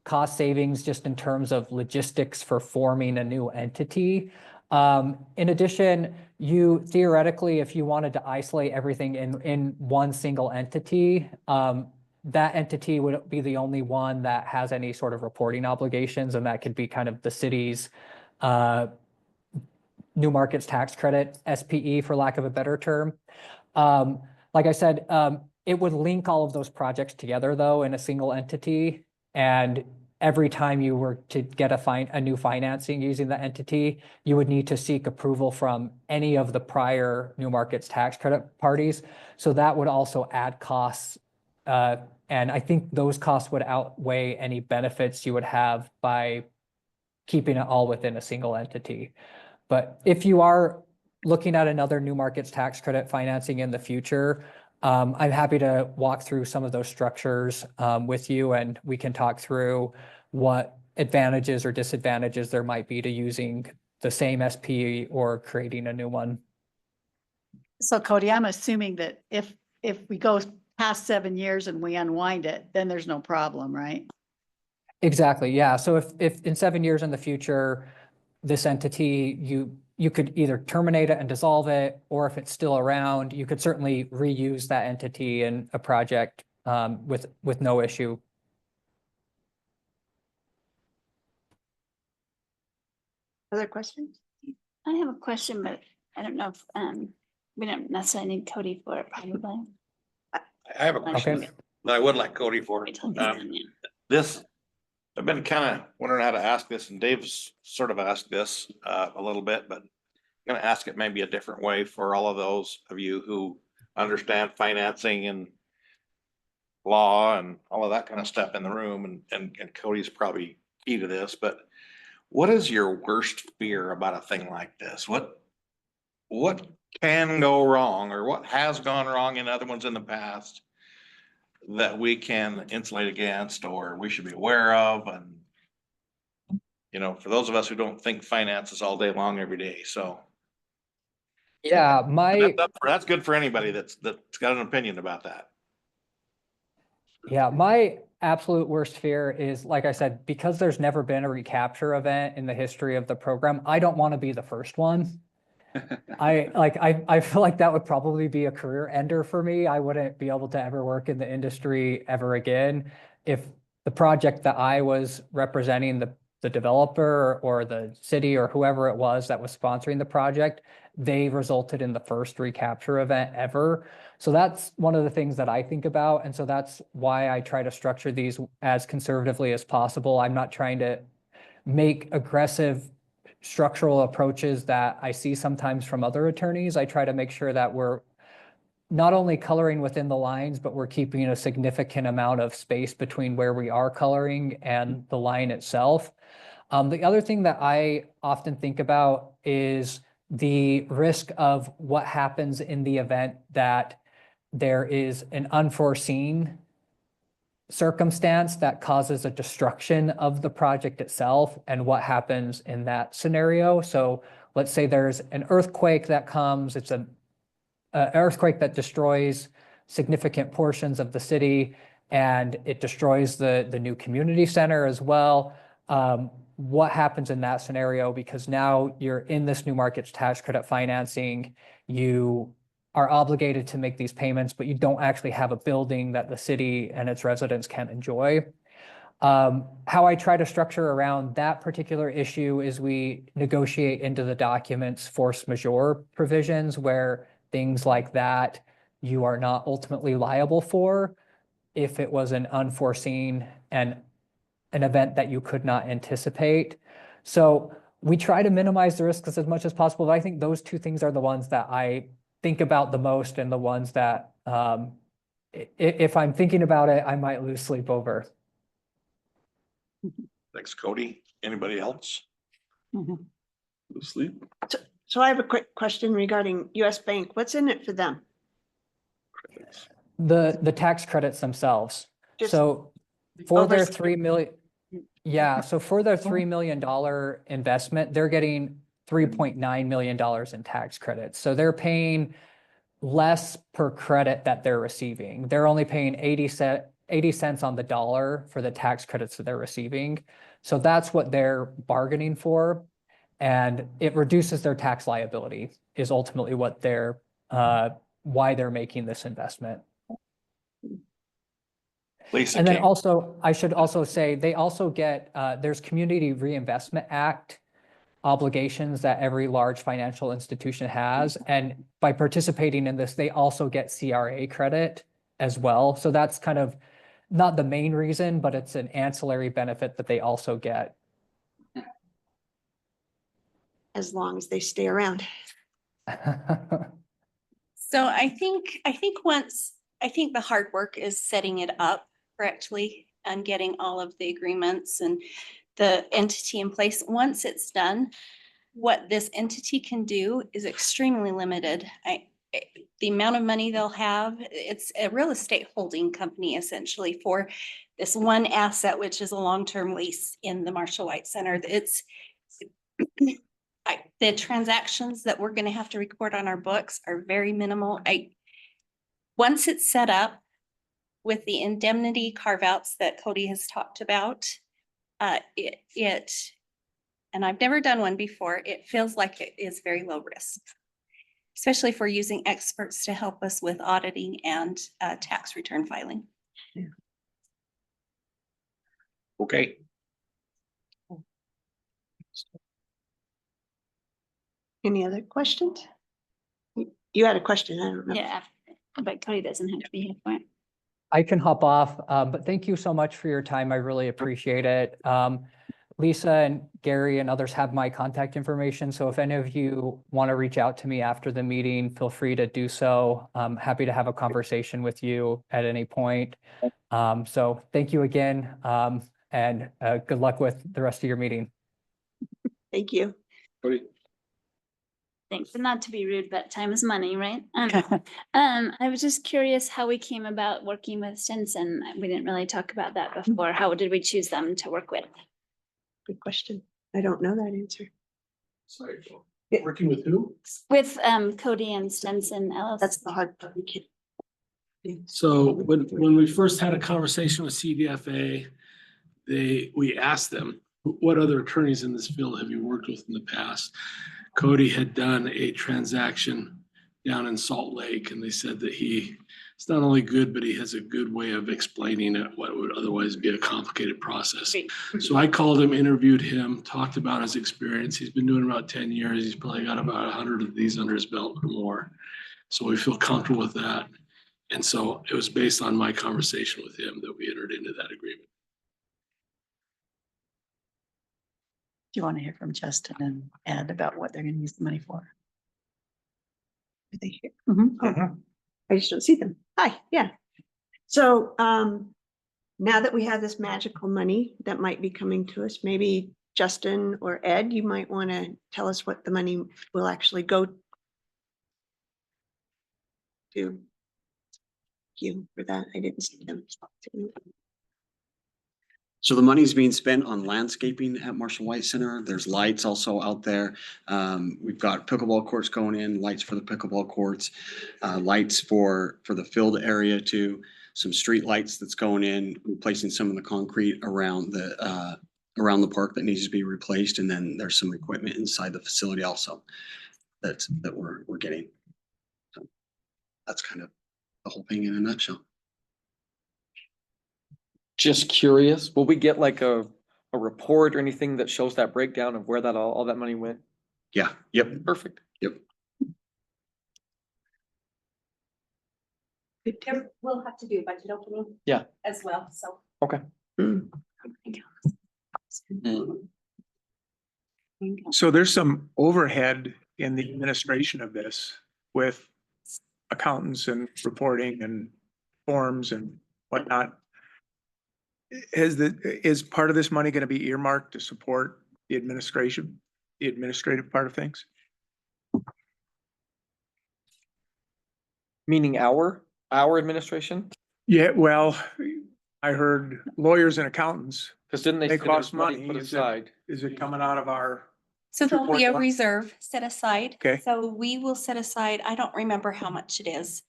cost savings just in terms of logistics for forming a new entity. In addition, you theoretically, if you wanted to isolate everything in one single entity, that entity would be the only one that has any sort of reporting obligations, and that could be kind of the city's new markets tax credit, SPE, for lack of a better term. Like I said, it would link all of those projects together, though, in a single entity. And every time you were to get a new financing using the entity, you would need to seek approval from any of the prior new markets tax credit parties. So that would also add costs. And I think those costs would outweigh any benefits you would have by keeping it all within a single entity. But if you are looking at another new markets tax credit financing in the future, I'm happy to walk through some of those structures with you, and we can talk through what advantages or disadvantages there might be to using the same SPE or creating a new one. So Cody, I'm assuming that if we go past 7 years and we unwind it, then there's no problem, right? Exactly, yeah. So if in 7 years in the future, this entity, you could either terminate it and dissolve it, or if it's still around, you could certainly reuse that entity in a project with no issue. Other questions? I have a question, but I don't know if, we don't necessarily need Cody for it, probably. I have a question that I would like Cody for. This, I've been kind of wondering how to ask this, and Dave's sort of asked this a little bit, but I'm gonna ask it maybe a different way for all of those of you who understand financing and law and all of that kind of stuff in the room, and Cody's probably key to this, but what is your worst fear about a thing like this? What can go wrong, or what has gone wrong in other ones in the past that we can insulate against, or we should be aware of? And, you know, for those of us who don't think finances all day long, every day, so. Yeah, That's good for anybody that's got an opinion about that. Yeah, my absolute worst fear is, like I said, because there's never been a recapture event in the history of the program, I don't want to be the first one. I feel like that would probably be a career ender for me. I wouldn't be able to ever work in the industry ever again. If the project that I was representing, the developer or the city or whoever it was that was sponsoring the project, they resulted in the first recapture event ever. So that's one of the things that I think about. And so that's why I try to structure these as conservatively as possible. I'm not trying to make aggressive structural approaches that I see sometimes from other attorneys. I try to make sure that we're not only coloring within the lines, but we're keeping a significant amount of space between where we are coloring and the line itself. The other thing that I often think about is the risk of what happens in the event that there is an unforeseen circumstance that causes a destruction of the project itself, and what happens in that scenario. So let's say there's an earthquake that comes, it's an earthquake that destroys significant portions of the city. and it destroys the new community center as well. What happens in that scenario? Because now you're in this new markets tax credit financing, you are obligated to make these payments, but you don't actually have a building that the city and its residents can enjoy. How I try to structure around that particular issue is we negotiate into the documents force majeure provisions where things like that you are not ultimately liable for if it was an unforeseen and an event that you could not anticipate. So we try to minimize the risks as much as possible, but I think those two things are the ones that I think about the most and the ones that if I'm thinking about it, I might lose sleep over. Thanks, Cody. Anybody else? Sleep. So I have a quick question regarding US Bank. What's in it for them? The tax credits themselves. Just- So for Oh, their there's- 3 million, yeah, so for their $3 million investment, they're getting $3.9 million in tax credits. So they're paying less per credit that they're receiving. They're only paying 80 cents on the dollar for the tax credits that they're receiving. So that's what they're bargaining for. And it reduces their tax liability is ultimately what they're, why they're making this investment. Lisa And then King. also, I should also say, they also get, there's Community Reinvestment Act obligations that every large financial institution has. And by participating in this, they also get CRA credit as well. So that's kind of not the main reason, but it's an ancillary benefit that they also get. As long as they stay around. So I think the hard work is setting it up correctly and getting all of the agreements and the entity in place. Once it's done, what this entity can do is extremely limited. The amount of money they'll have, it's a real estate holding company essentially for this one asset, which is a long-term lease in the Marshall White Center. The transactions that we're going to have to record on our books are very minimal. Once it's set up with the indemnity carve-outs that Cody has talked about, and I've never done one before, it feels like it is very low risk, especially if we're using experts to help us with auditing and tax return filing. Yeah. Okay. Any other questions? You had a question, I don't know. Yeah, but Cody doesn't have to be here for it. I can hop off, but thank you so much for your time. I really appreciate it. Lisa and Gary and others have my contact information. So if any of you want to reach out to me after the meeting, feel free to do so. I'm happy to have a conversation with you at any point. So thank you again, and good luck with the rest of your meeting. Thank you. Cody. Thanks, and not to be rude, but time is money, right? I was just curious how we came about working with Stinson. We didn't really talk about that before. How did we choose them to work with? Good question. I don't know that answer. Sorry, working with who? With Cody and Stinson LLC. That's the hard part. We can't- So when we first had a conversation with CDFA, we asked them, what other attorneys in this field have you worked with in the past? Cody had done a transaction down in Salt Lake, and they said that it's not only good, but he has a good way of explaining it, what would otherwise be a complicated process. So I called him, interviewed him, talked about his experience. He's been doing about 10 years. He's probably got about 100 of these under his belt or more. So we feel comfortable with that. And so it was based on my conversation with him that we entered into that agreement. Do you want to hear from Justin and Ed about what they're going to use the money for? Are they here? Mhm. Oh, I just don't see them. Hi, yeah. So now that we have this magical money that might be coming to us, maybe Justin or Ed, you might want to tell us what the money will actually go to. Thank you for that. I didn't see them. So the money's being spent on landscaping at Marshall White Center. There's lights also out there. We've got pickleball courts going in, lights for the pickleball courts, lights for the field area too. some street lights that's going in, replacing some of the concrete around the park that needs to be replaced. And then there's some equipment inside the facility also that we're getting. So that's kind of the whole thing in a nutshell. Just curious, will we get like a report or anything that shows that breakdown of where that all that money went? Yeah, yep, Perfect. yep. We'll have to do a budget opening. Yeah. As well, so. Okay. So there's some overhead in the administration of this with accountants and reporting and forms and whatnot. Is part of this money going to be earmarked to support the administrative part of things? Meaning our administration? Yeah, well, I heard lawyers and accountants, Because didn't they They say there was cost money money, put is it- aside? is it coming out of our? So there'll be a 2.1. reserve set aside. Okay. So we will set aside, I don't remember how much it is.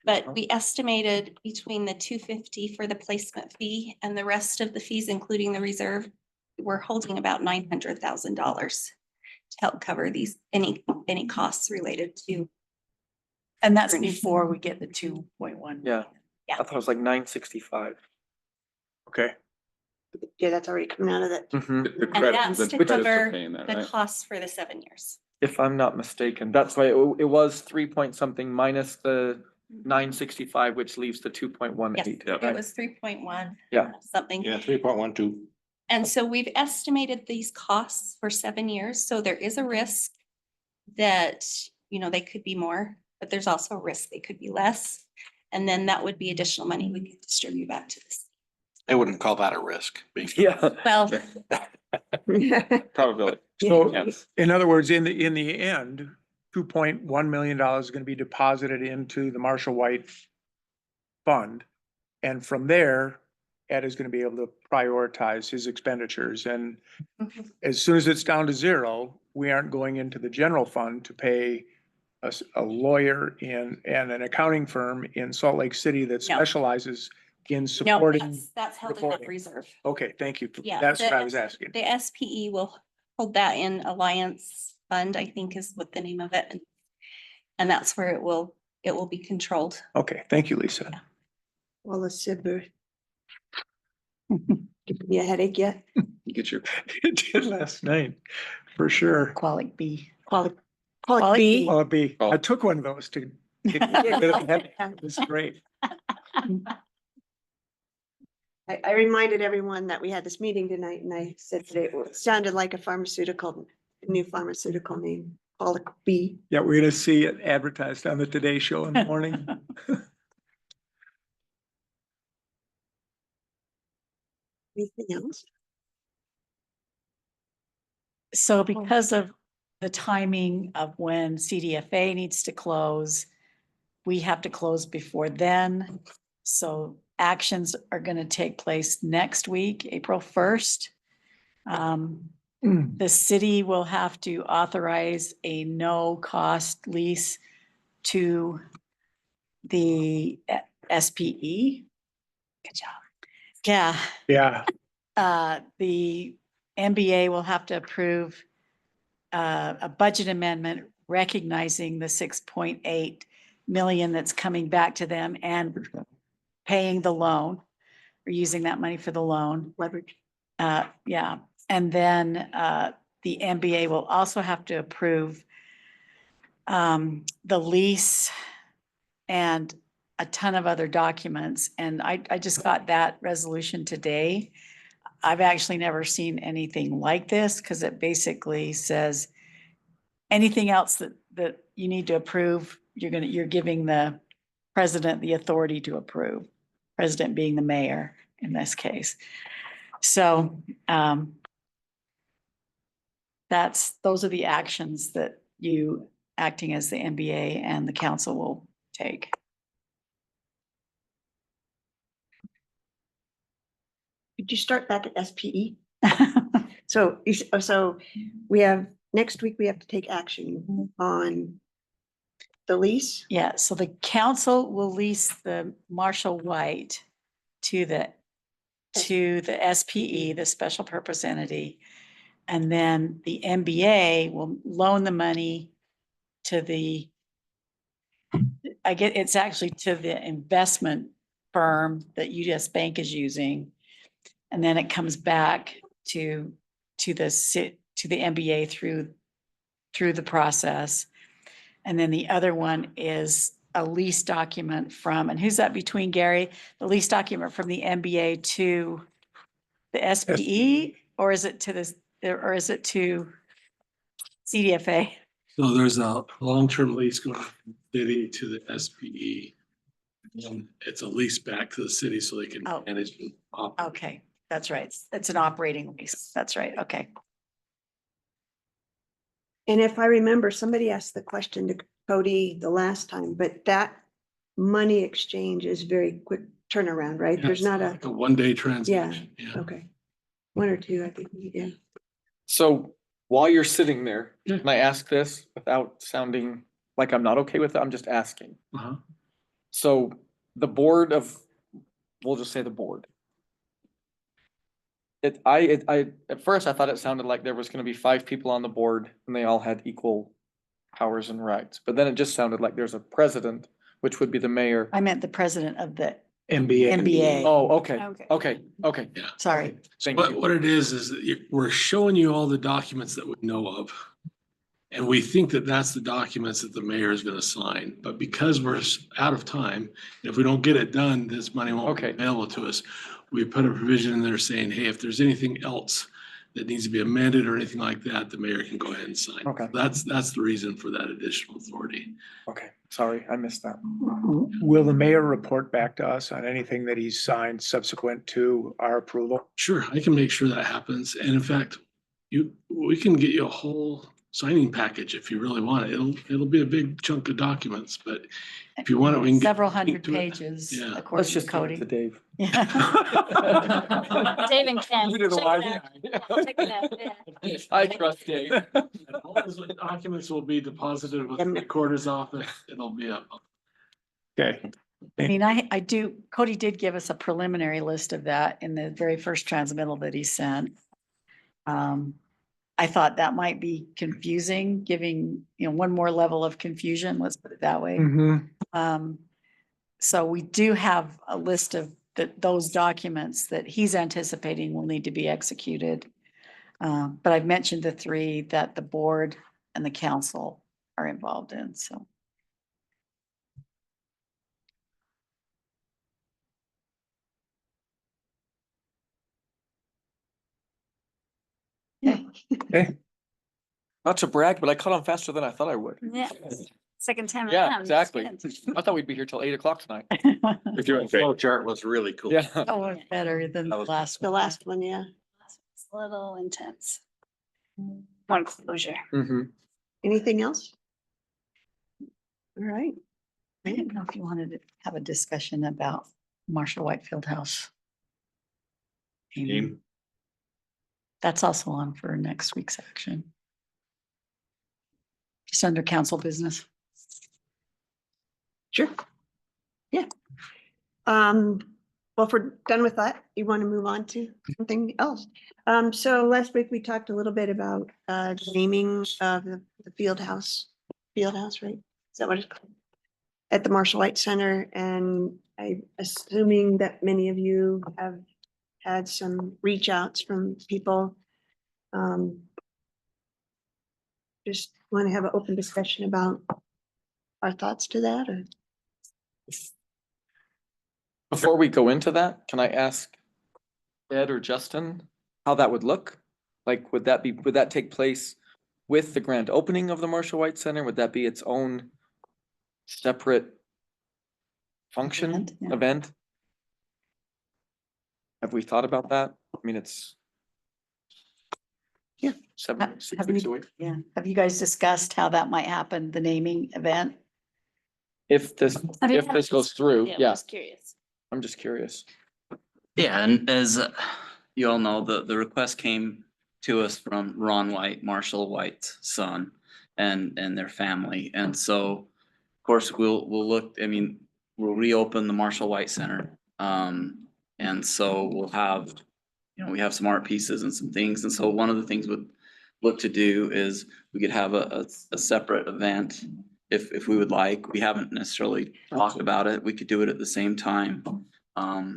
But we estimated between the 250 for the placement fee and the rest of the fees, including the reserve, we're holding about $900,000 to help cover any costs related to. And that's before we get the 2.1. Yeah. Yeah. I thought it was like 965. Okay, Yeah, that's already coming out of that. The And credit, that's the to credits cover are paying that, the right? costs for the 7 years. If I'm not mistaken, that's why it was 3 point something minus the 965, which leaves the 2.18. Yes, it was 3.1. Yeah. Something. Yeah, 3.12. And so we've estimated these costs for 7 years. So there is a risk that, they could be more, but there's also a risk they could be less. And then that would be additional money we could distribute back to this. They wouldn't call that a risk. Yeah. Well, Probability. so Yes. in other words, in the end, $2.1 million is going to be deposited into the Marshall White Fund. And from there, Ed is going to be able to prioritize his expenditures. And as soon as it's down to zero, we aren't going into the general fund to pay a lawyer and an accounting firm in Salt Lake City that No. specializes in no, supporting. that's held in reporting. that reserve. Okay, thank you. Yeah, That's what the- I was asking. The SPE will hold that in Alliance Fund, I think is what the name of it. And that's where it will be controlled. Okay, thank you, Lisa. Wallace Sidber. Give me a headache yet? You get your, It did last night, for sure. Qualic B. Qualic B. B. Well, it'd be, Oh. I took one of those to get rid of the headache. It was great. I reminded everyone that we had this meeting tonight and I said that it sounded like a new pharmaceutical name, Qualic B. Yeah, we're gonna see it advertised on the Today Show in the morning. Anything else? So because of the timing of when CDFA needs to close, we have to close before then. So actions are going to take place next week, April 1st. The city will have to authorize a no-cost lease to the SPE. Good job. Yeah. Yeah, The MBA will have to approve a budget amendment recognizing the 6.8 million that's coming back to them and paying the loan or using that money for the loan. Leverage. Yeah. And then the MBA will also have to approve the lease and a ton of other documents. And I just got that resolution today. I've actually never seen anything like this because it basically says anything else that you need to approve, you're giving the president the authority to approve, president being the mayor in this case. So those are the actions that you acting as the MBA and the council will take. Could you start back at SPE? So we have, next week, we have to take action on the lease? Yeah, so the council will lease the Marshall White to the SPE, the special purpose entity. And then the MBA will loan the money to it's actually to the investment firm that UDS Bank is using. And then it comes back to the MBA through the process. And then the other one is a lease document from, and who's that between, Gary? The lease document from the MBA to the SPE, or is it to CDFA? So there's a long-term lease going from the city to the SPE. And it's a lease back to the city so they can Oh. manage. and operate. Okay, that's right. It's an operating lease. That's right. Okay. And if I remember, somebody asked the question to Cody the last time, but that money exchange is very quick turnaround, right? Yeah, There's it's not a, like a one-day transaction. Yeah. okay. One or two, I think, yeah. So while you're sitting there, Yeah. can I ask this without sounding like I'm not okay with it? I'm just asking. Uh-huh. So the board of, we'll just say the board. At first I thought it sounded like there was gonna be 5 people on the board and they all had equal powers and rights. But then it just sounded like there's a president, which would be the mayor. I meant the president of the MBA. MBA. Oh, okay, Okay. okay. Yeah. Sorry. Thank What, you. what it is that we're showing you all the documents that we know of. And we think that that's the documents that the mayor is gonna sign, but because we're out of time, if we don't get it done, this money won't be Okay. available to us. We put a provision in there saying, hey, if there's anything else that needs to be amended or anything like that, the mayor can go ahead and sign. Okay. That's the reason for that additional authority. Okay, sorry, I missed that. Will the mayor report back to us on anything that he's signed subsequent to our approval? Sure, I can make sure that happens. And in fact, we can get you a whole signing package if you really want it. It'll be a big chunk of documents, but if you want it, we can. get Several hundred to it. pages, Yeah. Let's according to just give it Cody. to Dave. Dave and Ken. You do the check wise it out. thing. Check it out, yeah. I trust Dave. And all those documents will be deposited with the recorder's office. It'll be up. Okay, I mean, Cody did give us a preliminary list of that in the very first transmittal that he sent. I thought that might be confusing, giving, one more level of confusion, let's put it that way. So we do have a list of those documents that he's anticipating will need to be executed. But I've mentioned the 3 that the board and the council are involved in, so. okay. Not to brag, but I caught on faster than I thought I would. Yeah. Second time Yeah, around. exactly. Good. I thought we'd be here till 8 o'clock tonight. The flow chart was really cool. Yeah. Oh, it's better than the last The one. last one, yeah. It's a little intense. More closure. Mm-hmm. Anything else? All right. I didn't know if you wanted to have a discussion about Marshall Whitefield House. Team. That's also on for next week's action. Just under council business. Sure. Yeah. Well, if we're done with that, you want to move on to something else? So last week we talked a little bit about naming of the field house, right? Is that what it's called? At the Marshall White Center, and I'm assuming that many of you have had some reach outs from people. Just want to have an open discussion about our thoughts to that, or? Before we go into that, can I ask Ed or Justin how that would look? Like, would that take place with the grand opening of the Marshall White Center? Would that be its own separate function, Yeah. event? Have we thought about that? I mean, it's Yeah. 6 Have weeks you- away. Yeah. Have you guys discussed how that might happen, the naming event? If this goes through, I'm yeah, just curious. I'm just curious. Yeah, and as you all know, the request came to us from Ron White, Marshall White's son, and their family. And so course, we'll look, I mean, we'll reopen the Marshall White Center. And so we'll have, you know, we have some art pieces and some things. And so one of the things we'd look to do is we could have a separate event if we would like. We haven't necessarily talked about it. We could do it at the same time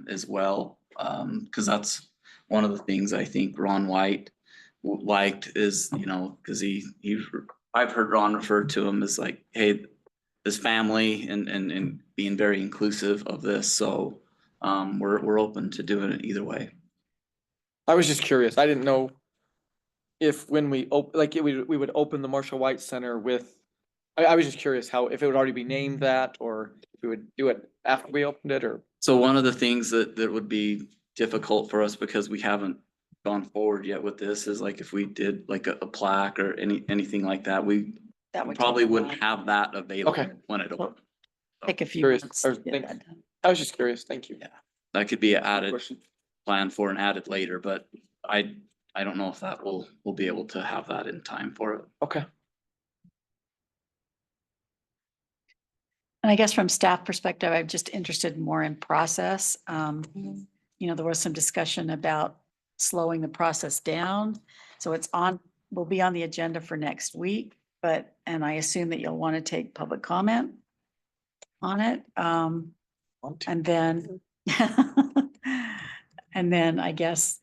as well. Cause that's one of the things I think Ron White liked is, you know, cause I've heard Ron refer to him as like, hey, this family and being very inclusive of this. So we're open to doing it either way. I was just curious. I didn't know if when we we would open the Marshall White Center with, I was just curious how, if it would already be named that, or if we would do it after we opened it, or. So one of the things that would be difficult for us because we haven't gone forward yet with this is like if we did like a plaque or anything like that, That would probably take a wouldn't while. have that available Okay. when it opens. Take a few Curious, months. or to get think- that done. I was just curious. Thank you. Yeah. That could be added, Question. planned for and added later, but I don't know if that we'll be able to have that in time for it. Okay. And I guess from staff perspective, I'm just interested more in process. You know, there was some discussion about slowing the process down. So it's will be on the agenda for next week, and I assume that you'll want to take public comment on it. And then, and then I guess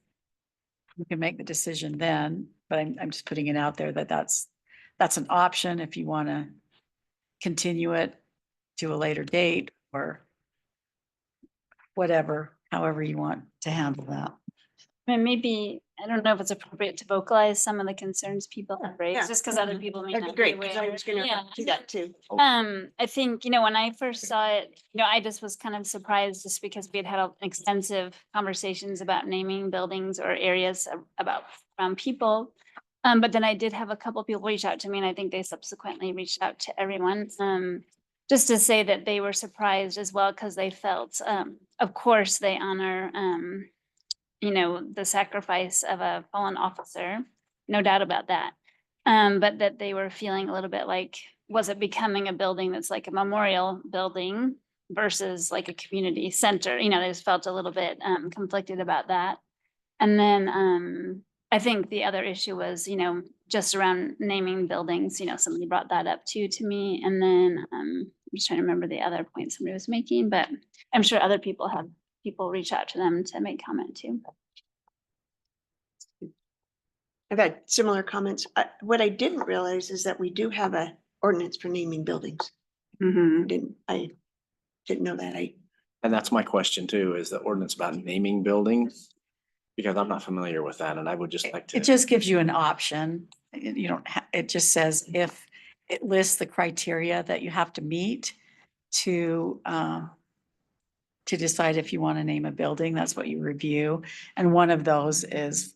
we can make the decision then, but I'm just putting it out there that that's an option if you want to continue it to a later date or whatever, however you want to handle that. I mean, maybe, I don't know if it's appropriate to vocalize some of the concerns people have Yeah. raised, just because other people may That'd be not be great, because I aware. was gonna Yeah. do that too. I think, you know, when I first saw it, you know, I just was kind of surprised just because we had had extensive conversations about naming buildings or areas around people. But then I did have a couple people reach out to me, and I think they subsequently reached out to everyone. Just to say that they were surprised as well, because they felt, of course, they honor, you know, the sacrifice of a fallen officer, no doubt about that. But that they were feeling a little bit like, was it becoming a building that's like a memorial building versus like a community center? You know, they just felt a little bit conflicted about that. And then I think the other issue was, you know, just around naming buildings, you know, somebody brought that up too to me. And then I'm just trying to remember the other point somebody was making, but I'm sure other people have people reach out to them to make comment too. I've had similar comments. What I didn't realize is that we do have a ordinance for naming buildings. I didn't know that. And that's my question too, is the ordinance about naming buildings? Because I'm not familiar with that and I would just like to. It just gives you an option. You don't, it just says if it lists the criteria that you have to meet to decide if you want to name a building, that's what you review. And one of those is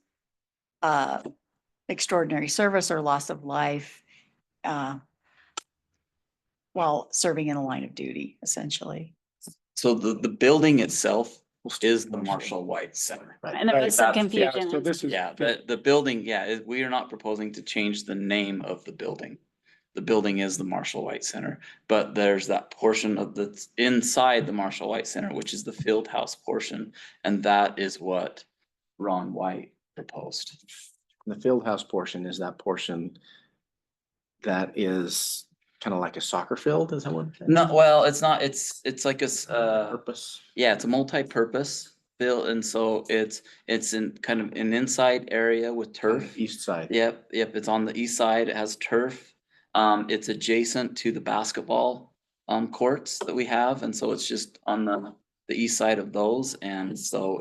extraordinary service or loss of life while serving in a line of duty, essentially. So the building itself is the Marshall White Center. And there was some confusion. So this is. Yeah, the building, we are not proposing to change the name of the building. The building is the Marshall White Center, but there's that portion of that's inside the Marshall White Center, which is the field house portion. And that is what Ron White proposed. The field house portion is that portion that is kind of like a soccer field, is that what? No, well, it's not, it's like a, Purpose. yeah, it's a multi-purpose field. And so it's in kind of an inside area with On the turf. east side. Yep, it's on the east side. It has turf. It's adjacent to the basketball courts that we have. And so it's just on the east side of those. And so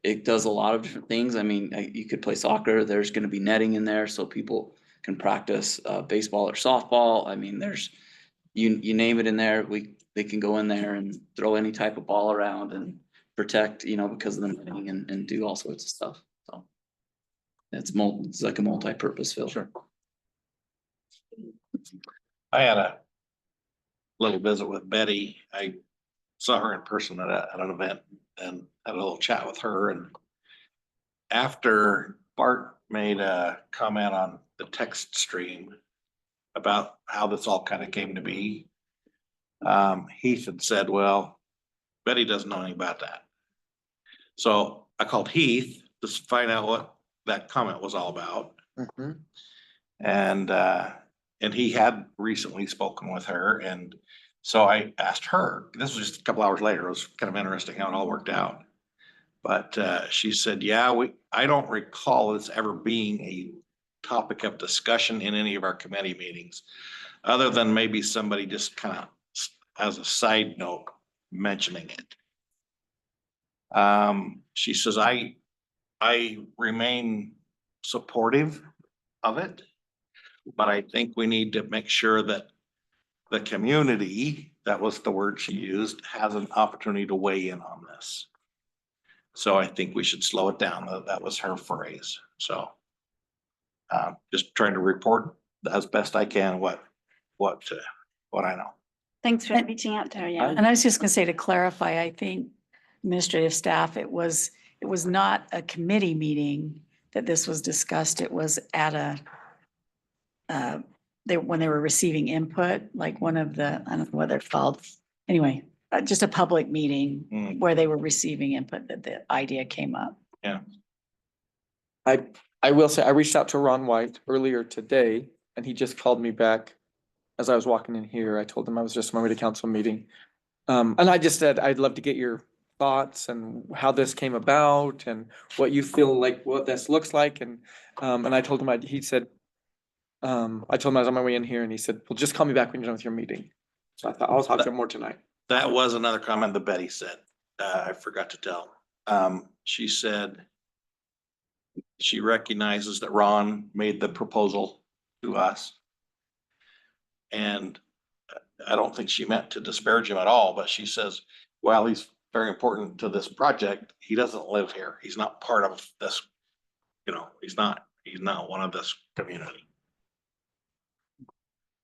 it does a lot of different things. I mean, you could play soccer. There's gonna be netting in there so people can practice baseball or softball. I mean, there's, you name it in there, they can go in there and throw any type of ball around and protect, you know, because of the netting and do all sorts of stuff. So it's like a multi-purpose field. Sure. I had a little visit with Betty. I saw her in person at an event and had a little chat with her. And after Bart made a comment on the text stream about how this all kind of came to be, Heath had said, well, Betty doesn't know anything about that. So I called Heath to find out what that comment was all about. Mhm. And he had recently spoken with her, and so I asked her, this was just a couple hours later, it was kind of interesting how it all worked out. But she said, yeah, I don't recall this ever being a topic of discussion in any of our committee meetings, other than maybe somebody just kind of as a side note mentioning it. She says, I remain supportive of it, but I think we need to make sure that the community, that was the word she used, has an opportunity to weigh in on this. So I think we should slow it down. That was her phrase. So just trying to report as best I can what I know. Thanks for reaching out to her, yeah. And I was just gonna say, to clarify, I think administrative staff, it was not a committee meeting that this was discussed. It was at when they were receiving input, like one of the, I don't know what they're called. Anyway, just a public meeting where they were receiving input that the idea came up. Yeah. I will say, I reached out to Ron White earlier today, and he just called me back as I was walking in here. I told him I was just on my way to council meeting. And I just said, I'd love to get your thoughts and how this came about and what you feel like, what this looks like. And I told him, he said, I told him I was on my way in here, and he said, well, just call me back when you're done with your meeting. So I thought I'll talk to him more tonight. That was another comment that Betty said. I forgot to tell. She said she recognizes that Ron made the proposal to us. And I don't think she meant to disparage him at all, but she says, while he's very important to this project, he doesn't live here. He's not part of this, he's not one of this community.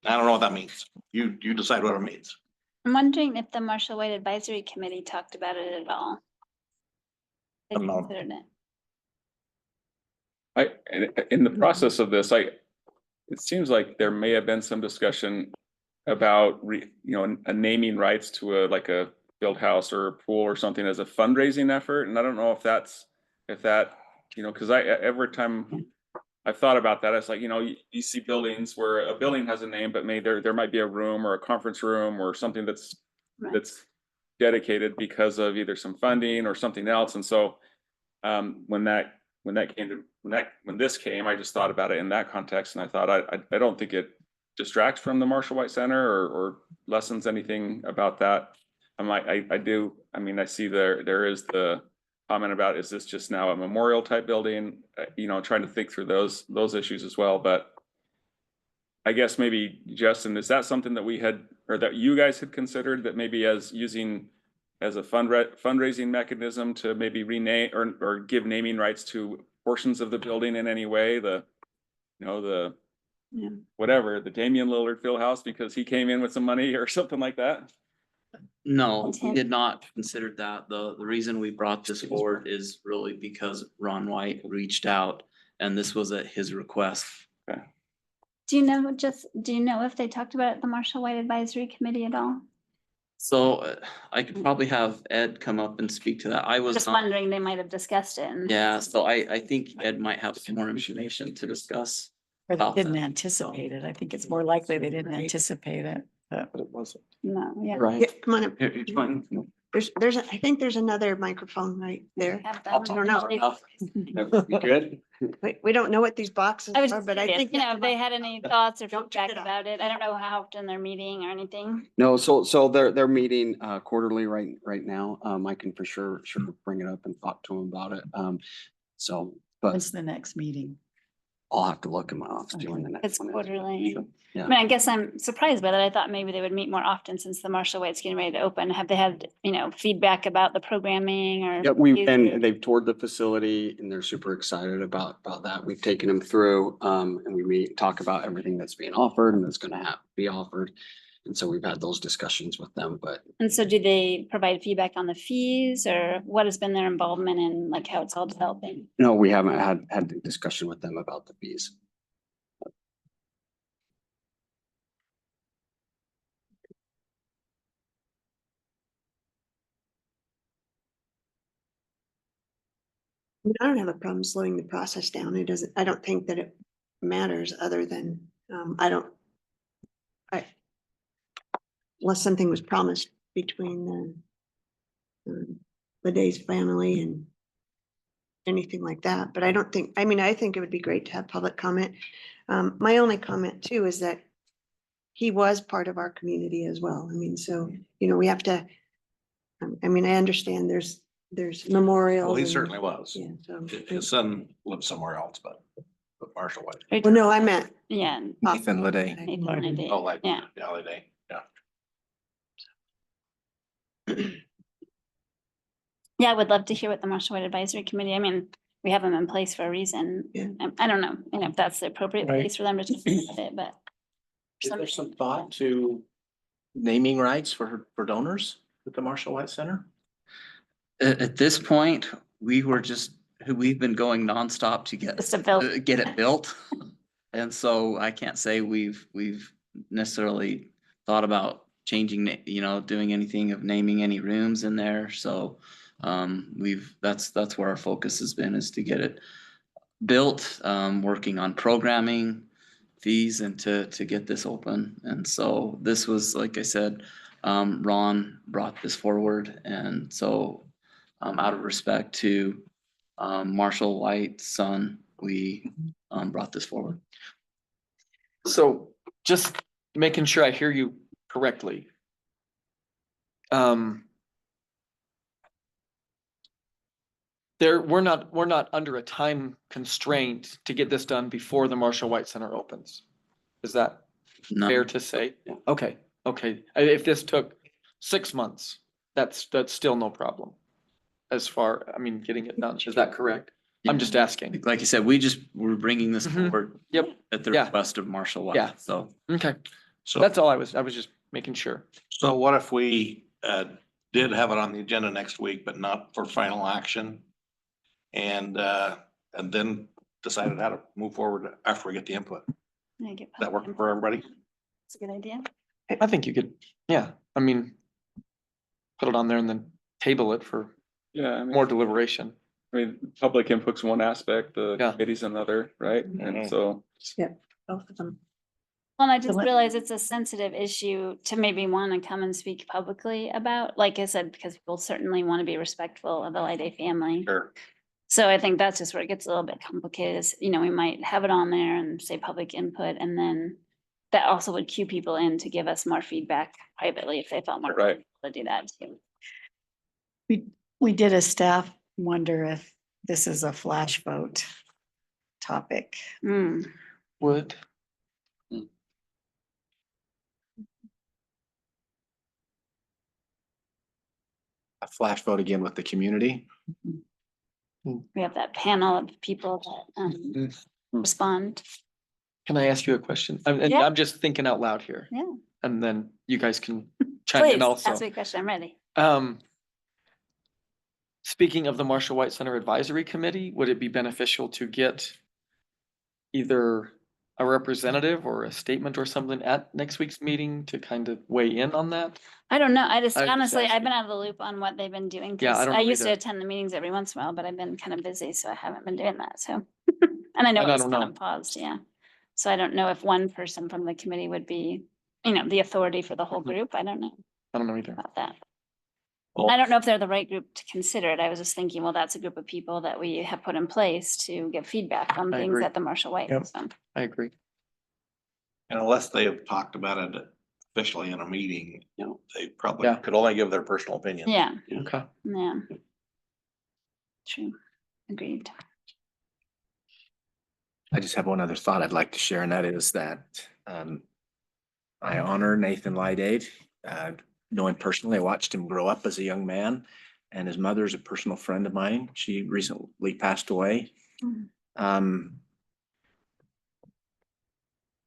I don't know what that means. You decide what it means. I'm wondering if the Marshall White Advisory Committee talked about it at all. They I'm not- considered it. In the process of this, it seems like there may have been some discussion about, a naming rights to like a field house or a pool or something as a fundraising effort. And I don't know if that, because every time I've thought about that, it's like, you see buildings where a building has a name, but maybe there might be a room or a conference room or something that's dedicated because of either some funding or something else. And so when this came, I just thought about it in that context, and I thought I don't think it distracts from the Marshall White Center or lessens anything about that. I see there is the comment about, is this just now a memorial type building? Trying to think through those issues as well. But I guess maybe, Justin, is that something that we had, or that you guys had considered, that maybe as using as a fundraising mechanism to maybe rename or give naming rights to portions of the building in any way, whatever, the Damian Lillard Fieldhouse, because he came in with some money or something like that? No, we did not consider that. The reason we brought this forward is really because Ron White reached out, and this was at his request. Okay. Do you know if they talked about it at the Marshall White Advisory Committee at all? So I could probably have Ed come up and speak to that. I was Just not, wondering, they might have discussed it. yeah, so I think Ed might have some more information to discuss. Or they about didn't that. anticipate it. I think it's more likely they didn't anticipate it. But it wasn't. No, yeah. Right. Yeah, come on up. It's fine. I think there's another microphone right there. Have I them. don't know. You good? We don't know what these boxes I was are, just but I curious, think. if they had any thoughts or Don't check feedback it out. about it. I don't know how often they're meeting or anything. No, so they're meeting quarterly right now. I can for sure bring it up and talk to them about it. But When's the next meeting? I'll have to look in my office when the next It's one is. quarterly. Sure. I mean, I guess I'm surprised by that. I thought maybe they would meet more often since the Marshall White's getting ready to open. Have they had, feedback about the programming or? Yeah, and they've toured the facility and they're super excited about that. We've taken them through and we talk about everything that's being offered and that's gonna have to be offered. And so we've had those discussions with them, but And so do they provide feedback on the fees or what has been their involvement in like how it's all developing? no, we haven't had the discussion with them about the fees. I don't have a problem slowing the process down. It doesn't, I don't think that it matters other than, unless something was promised between the Day's family and anything like that, but I don't think, I mean, I think it would be great to have public comment. My only comment too is that he was part of our community as well. I mean, so, we have to, I mean, I understand there's memorials. Well, he and- certainly was. Yeah, so. His son lived somewhere else, but Marshall White. Well, no, I meant. Yeah. Nathan Lede. Nathan and I Oh, did. like, Yeah. yeah, they, yeah. Yeah, I would love to hear what the Marshall White Advisory Committee, I mean, we have them in place for a reason. Yeah. I don't know, if that's the appropriate Right. place for them to talk about it, but. Is there some thought to naming rights for donors at the Marshall White Center? At this point, we've been going nonstop to Just to build. get it built. And so I can't say we've necessarily thought about changing, doing anything of naming any rooms in there. So that's where our focus has been, is to get it built, working on programming, fees, and to get this open. And so this was, like I said, Ron brought this forward. And so out of respect to Marshall White's son, we brought this forward. So just making sure I hear you correctly. We're not under a time constraint to get this done before the Marshall White Center opens. Is that No. fair to say? Okay. If this took 6 months, that's still no problem. As far, I mean, getting it done. Is that correct? I'm just asking. Like I said, we're bringing this Mhm. forward. Yep. At the Yeah. request of Marshall White. Yeah. So. Okay. So. That's all I was just making sure. So what if we did have it on the agenda next week, but not for final action? And then decided how to move forward after we get the input. That work for everybody? It's a good idea. I think you could, yeah, I mean, put it on there and then table it for Yeah, I mean, more deliberation. public input's one aspect, the Yeah. committee's another, right? And so. Both of them. Well, I just let- realized it's a sensitive issue to maybe want to come and speak publicly about, like I said, because people certainly want to be respectful of the Lide family. Sure. So I think that's just where it gets a little bit complicated is, we might have it on there and say public input, and then that also would cue people in to give us more feedback privately if they felt more Right. comfortable to do that too. We did a staff wonder if this is a flash vote topic. Mm. Would, A flash vote again with the community? We have that panel of people that respond. can I ask you a question? I'm Yeah. just thinking out loud here. Yeah. And then you guys can chime in Please, also. ask me a question, I'm ready. Speaking of the Marshall White Center Advisory Committee, would it be beneficial to get either a representative or a statement or something at next week's meeting to kind of weigh in on that? I don't know. I just I was just honestly, I've asking. been out of the loop on what they've been doing. Yeah, I 'cause don't I know used to either. attend the meetings every once in a while, but I've been kind of busy, so I haven't been doing that, so. And I know And I it's don't kind know. of paused, yeah. So I don't know if one person from the committee would be, the authority for the whole Mm-hmm. group. I don't know I don't know either. about that. Well- I don't know if they're the right group to consider it. I was just thinking, well, that's a group of people that we have put in place to give feedback on I things agree. at the Marshall White. Yep. So. I agree. And unless they have talked about it officially in a meeting, they probably Yeah. could only give their personal opinion. Yeah, Okay. yeah. True, agreed. I just have one other thought I'd like to share, and that is that I honor Nathan Lydate. Know him personally. I watched him grow up as a young man, and his mother is a personal friend of mine. She recently passed away.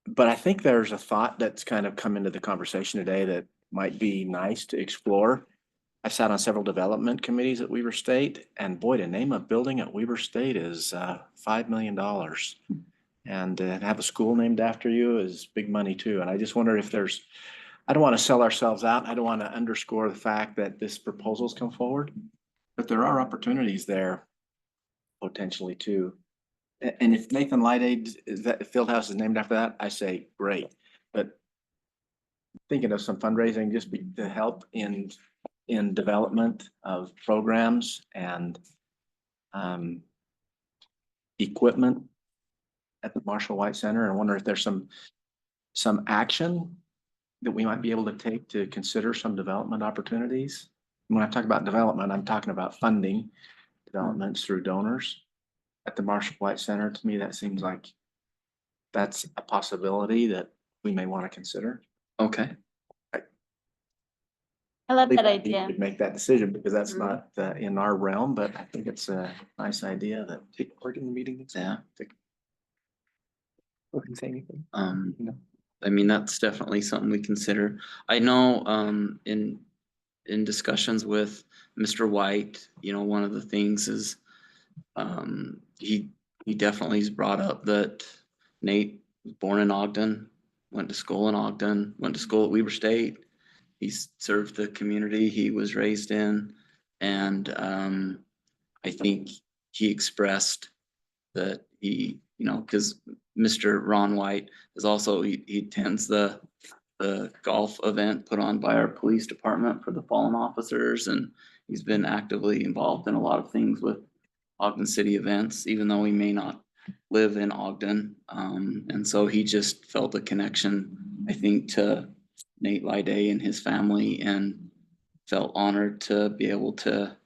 But I think there's a thought that's kind of come into the conversation today that might be nice to explore. I've sat on several development committees at Weber State, and boy, to name a building at Weber State is $5 million. And to have a school named after you is big money too. And I just wonder if I don't want to sell ourselves out. I don't want to underscore the fact that this proposal's come forward, but there are opportunities there potentially too. And if Nathan Light Aid, is that field house is named after that, I say great. But thinking of some fundraising just to help in development of programs and equipment at the Marshall White Center. And I wonder if there's some action that we might be able to take to consider some development opportunities. When I talk about development, I'm talking about funding developments through donors at the Marshall White Center. To me, that seems like that's a possibility that we may want to consider. Okay. I love that We idea. could make that decision because that's Mhm. not in our realm, but I think it's a nice idea that take part in the meeting. Yeah. Who can say anything? No. I mean, that's definitely something we consider. I know, in discussions with Mr. White, you know, one of the things is, he definitely has brought up that Nate was born in Ogden, went to school in Ogden, went to school at Weber State. He's served the community he was raised in, and, I think he expressed that he, you know, because Mr. Ron White is also, he attends the golf event put on by our police department for the fallen officers, and he's been actively involved in a lot of things with Ogden City events, even though he may not live in Ogden. And so he just felt a connection, I think, to Nate Lyday and his family, and felt honored to be able to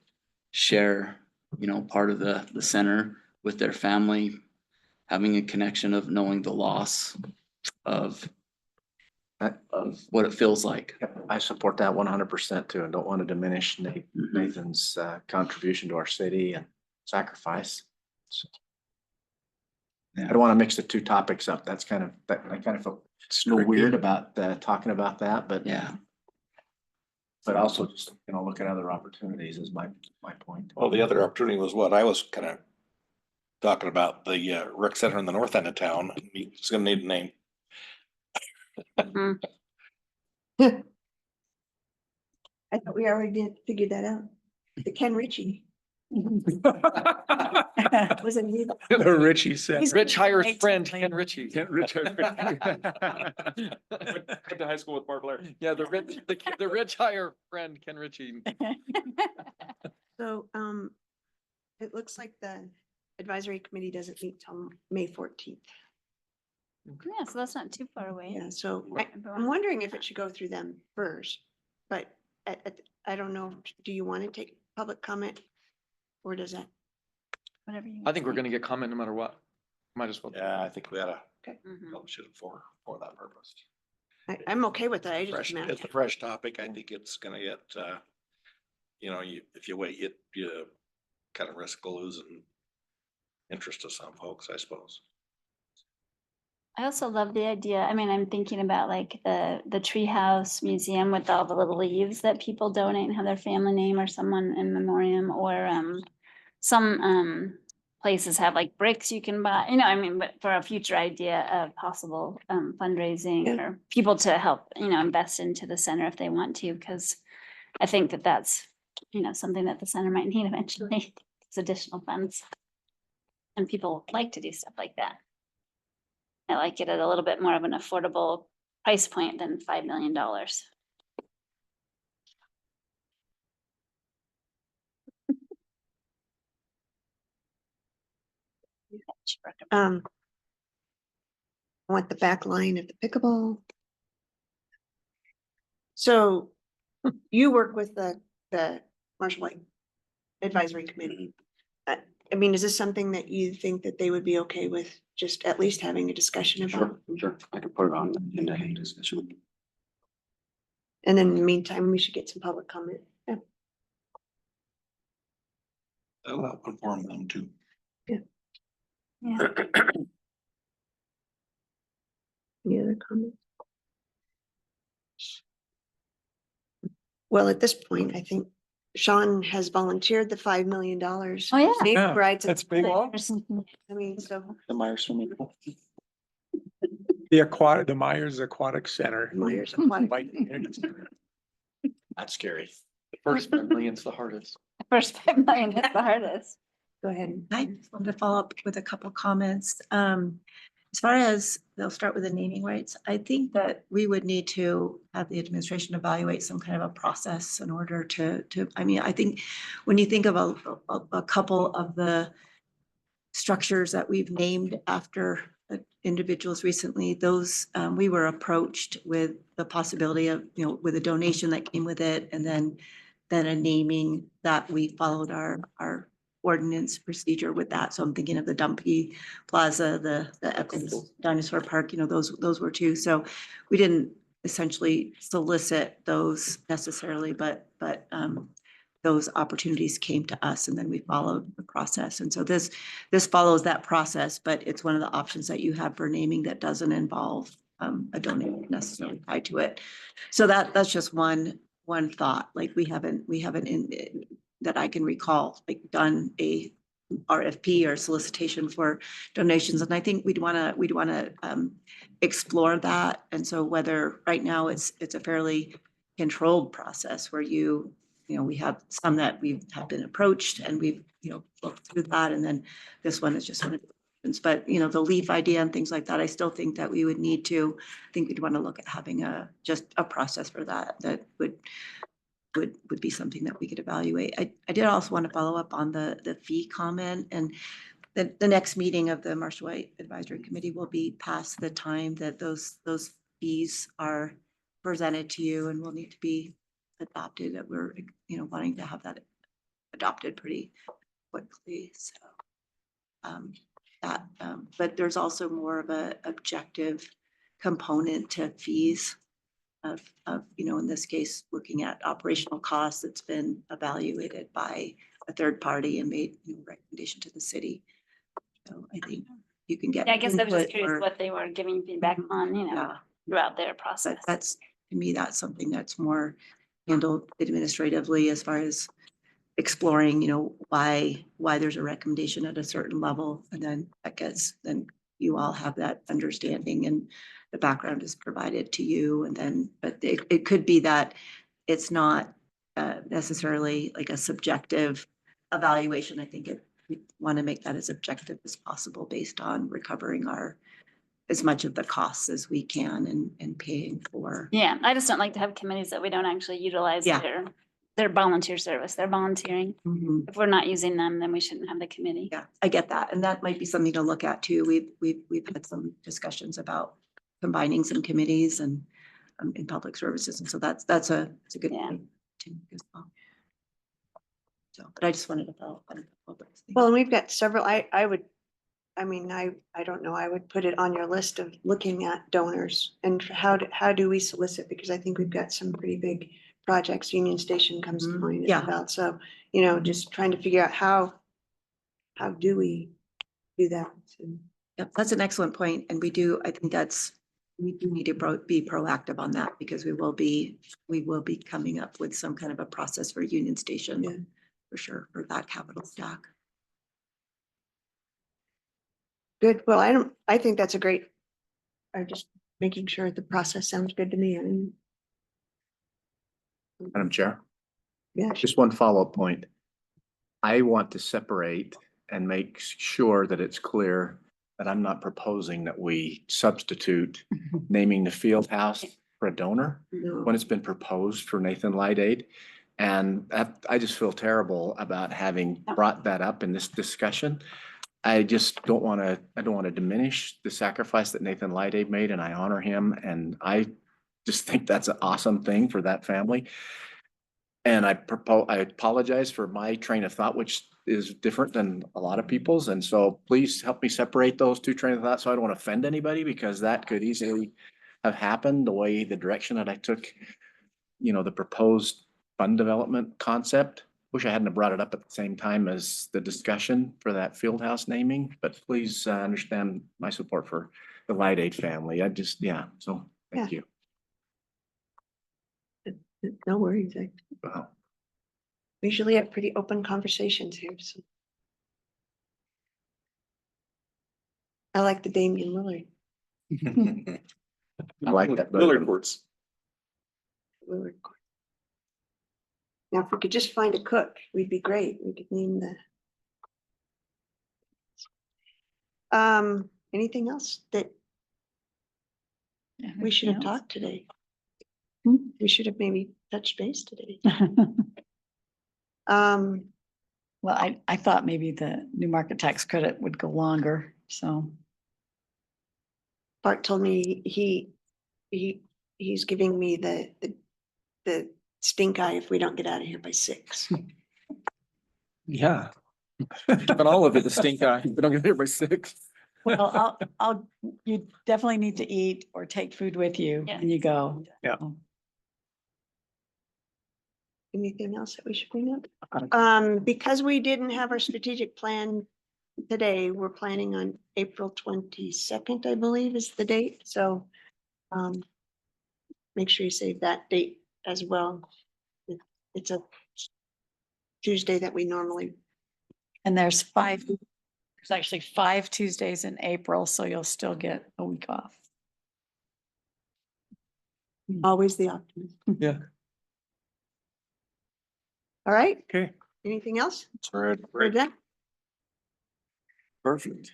share, you know, part of the center with their family, having a connection of knowing the loss of what it feels like. I support that 100% too, and don't want to diminish Nathan's contribution to our city and sacrifice. So, I don't want to mix the two topics up. That's kind of, I kind of feel a little weird about talking about that, but Yeah. But also just, you know, look at other opportunities is my point. Well, the other opportunity was what I was kind of talking about, the rec center in the north end of town. It's gonna need a name. I thought we already did figure that out. The Ken Ritchie. Wasn't he? The Richie said. He's- Rich hires friend Ken Ritchie. Can't retire. Went to high school with Mark Blair. Yeah, the rich hire friend Ken Ritchie. So, it looks like the advisory committee doesn't meet till May 14th. Yeah, so that's not too far away. Yeah, so I'm wondering if it should go through them first, but I don't know, do you want to take public comment? Or does that? Whatever you. I think we're gonna get comment no matter what. Might as well. Yeah, I think we ought to Mhm. publish it for that purpose. I'm okay with that. I Fresh, just. it's a fresh topic. I think it's gonna get, you know, if you wait, you kind of risk losing interest to some folks, I suppose. I also love the idea. I mean, I'm thinking about like the treehouse museum with all the little leaves that people donate and have their family name or someone in memoriam, or some places have like bricks you can buy, you know, I mean, but for a future idea of possible fundraising Yeah. or people to help, you know, invest into the center if they want to, because I think that that's, you know, something that the center might need eventually, it's additional funds. And people like to do stuff like that. I like it at a little bit more of an affordable price point than $5 million. I want the back line of the pickleball. So you work with the Marshall White Advisory Committee. I mean, is this something that you think that they would be okay with, just at least having a discussion about? Sure. I can put it on the agenda discussion. And then in the meantime, we should get some public comment. Yeah. That'll help inform them too. Yeah. Any other comments? Well, at this point, I think Sean has volunteered the $5 million. Oh, yeah. Nate Yeah, rides it. that's big. I mean, so The Myers swimming pool. The Myers Aquatic Center. Myers Aquatic. White Community Center. That's scary. The first 5 million's the hardest. First $5 million is the hardest. Go ahead. I just wanted to follow up with a couple comments. As far as, they'll start with the naming rights, I think that we would need to have the administration evaluate some kind of a process in order I mean, I think when you think of a couple of the structures that we've named after individuals recently, those, we were approached with the possibility of, with a donation that came with it, and then a naming that we followed our ordinance procedure with that. So I'm thinking of the Dumpy Plaza, the Eccles Dinosaur Park, those were two. So we didn't essentially solicit those necessarily, but those opportunities came to us, and then we followed the process. And so this follows that process, but it's one of the options that you have for naming that doesn't involve a donation necessarily tied to it. So that's just one thought. Like we haven't that I can recall, like done a RFP or solicitation for donations. And I think we'd want to explore that. And so whether right now it's a fairly controlled process where we have some that we have been approached and we've, looked through that. And then this one is just one of the options. But, the LEAF idea and things like that, I still think that we would need to, I think we'd want to look at having just a process for that would be something that we could evaluate. I did also want to follow up on the fee comment, and the next meeting of the Marshall White Advisory Committee will be past the time that those fees are presented to you and will need to be adopted, that we're, wanting to have that adopted pretty quickly. So but there's also more of a objective component to fees of, in this case, looking at operational costs that's been evaluated by a third party and made recommendation to the city. So I think you can get. Yeah, I guess I was just input curious or- what they were giving feedback on, Yeah. throughout their process. But to me, that's something that's more handled administratively as far as exploring, why there's a recommendation at a certain level. And then then you all have that understanding and the background is provided to you. And then, but it could be that it's not necessarily like a subjective evaluation. I think we want to make that as objective as possible based on recovering as much of the costs as we can and paying for. Yeah, I just don't like to have committees that we don't actually utilize Yeah. their volunteer service, they're volunteering. Mhm. If we're not using them, then we shouldn't have the committee. Yeah, I get that. And that might be something to look at too. We've had some discussions about combining some committees and in public services. And so that's a good Yeah. point too as well. So, but I just wanted to follow up on a couple of those things. Well, and we've got several, I don't know, I would put it on your list of looking at donors and how do we solicit? Because I think we've got some pretty big projects. Union Station comes to Mhm. mind. Yeah. About, so, just trying to figure out how do we do that? And Yep, that's an excellent point. And I think we do need to be proactive on that because we will be coming up with some kind of a process for Union Station. Yeah. For sure, for that capital stack. Good. Well, I think that's a great, I'm just making sure the process sounds good to me. Madam Chair, Yeah. just one follow-up point. I want to separate and make sure that it's clear that I'm not proposing that we substitute naming the field house for a donor No. when it's been proposed for Nathan Light Aid. And I just feel terrible about having brought that up in this discussion. I just don't want to diminish the sacrifice that Nathan Light Aid made, and I honor him. And I just think that's an awesome thing for that family. And I apologize for my train of thought, which is different than a lot of people's. And so please help me separate those two trains of thought so I don't want to offend anybody, because that could easily have happened the direction that I took, the proposed fund development concept. Wish I hadn't have brought it up at the same time as the discussion for that field house naming, but please understand my support for the Light Aid family. So thank you. No worries. Wow. We usually have pretty open conversations here. So. I like the Damian Willard. I like that. Willard Courts. Willard. Now, if we could just find a cook, we'd be great. We could name Anything else that we should have talked today? Hmm? We should have maybe touched base today. Well, I thought maybe the new market tax credit would go longer, so. Bart told me he's giving me the stink eye if we don't get out of here by 6. Yeah. But all of it, the stink eye, we don't get here by 6. Well, you definitely need to eat or take food with you Yeah. when you go. Yeah. Anything else that we should bring up? Because we didn't have our strategic plan today, we're planning on April 22nd, I believe is the date. So make sure you save that date as well. It's a Tuesday that we normally, And there's actually 5 Tuesdays in April, so you'll still get a week off. always the optimist. Yeah. All right. Okay. Anything else? That's right. We're done. Perfect.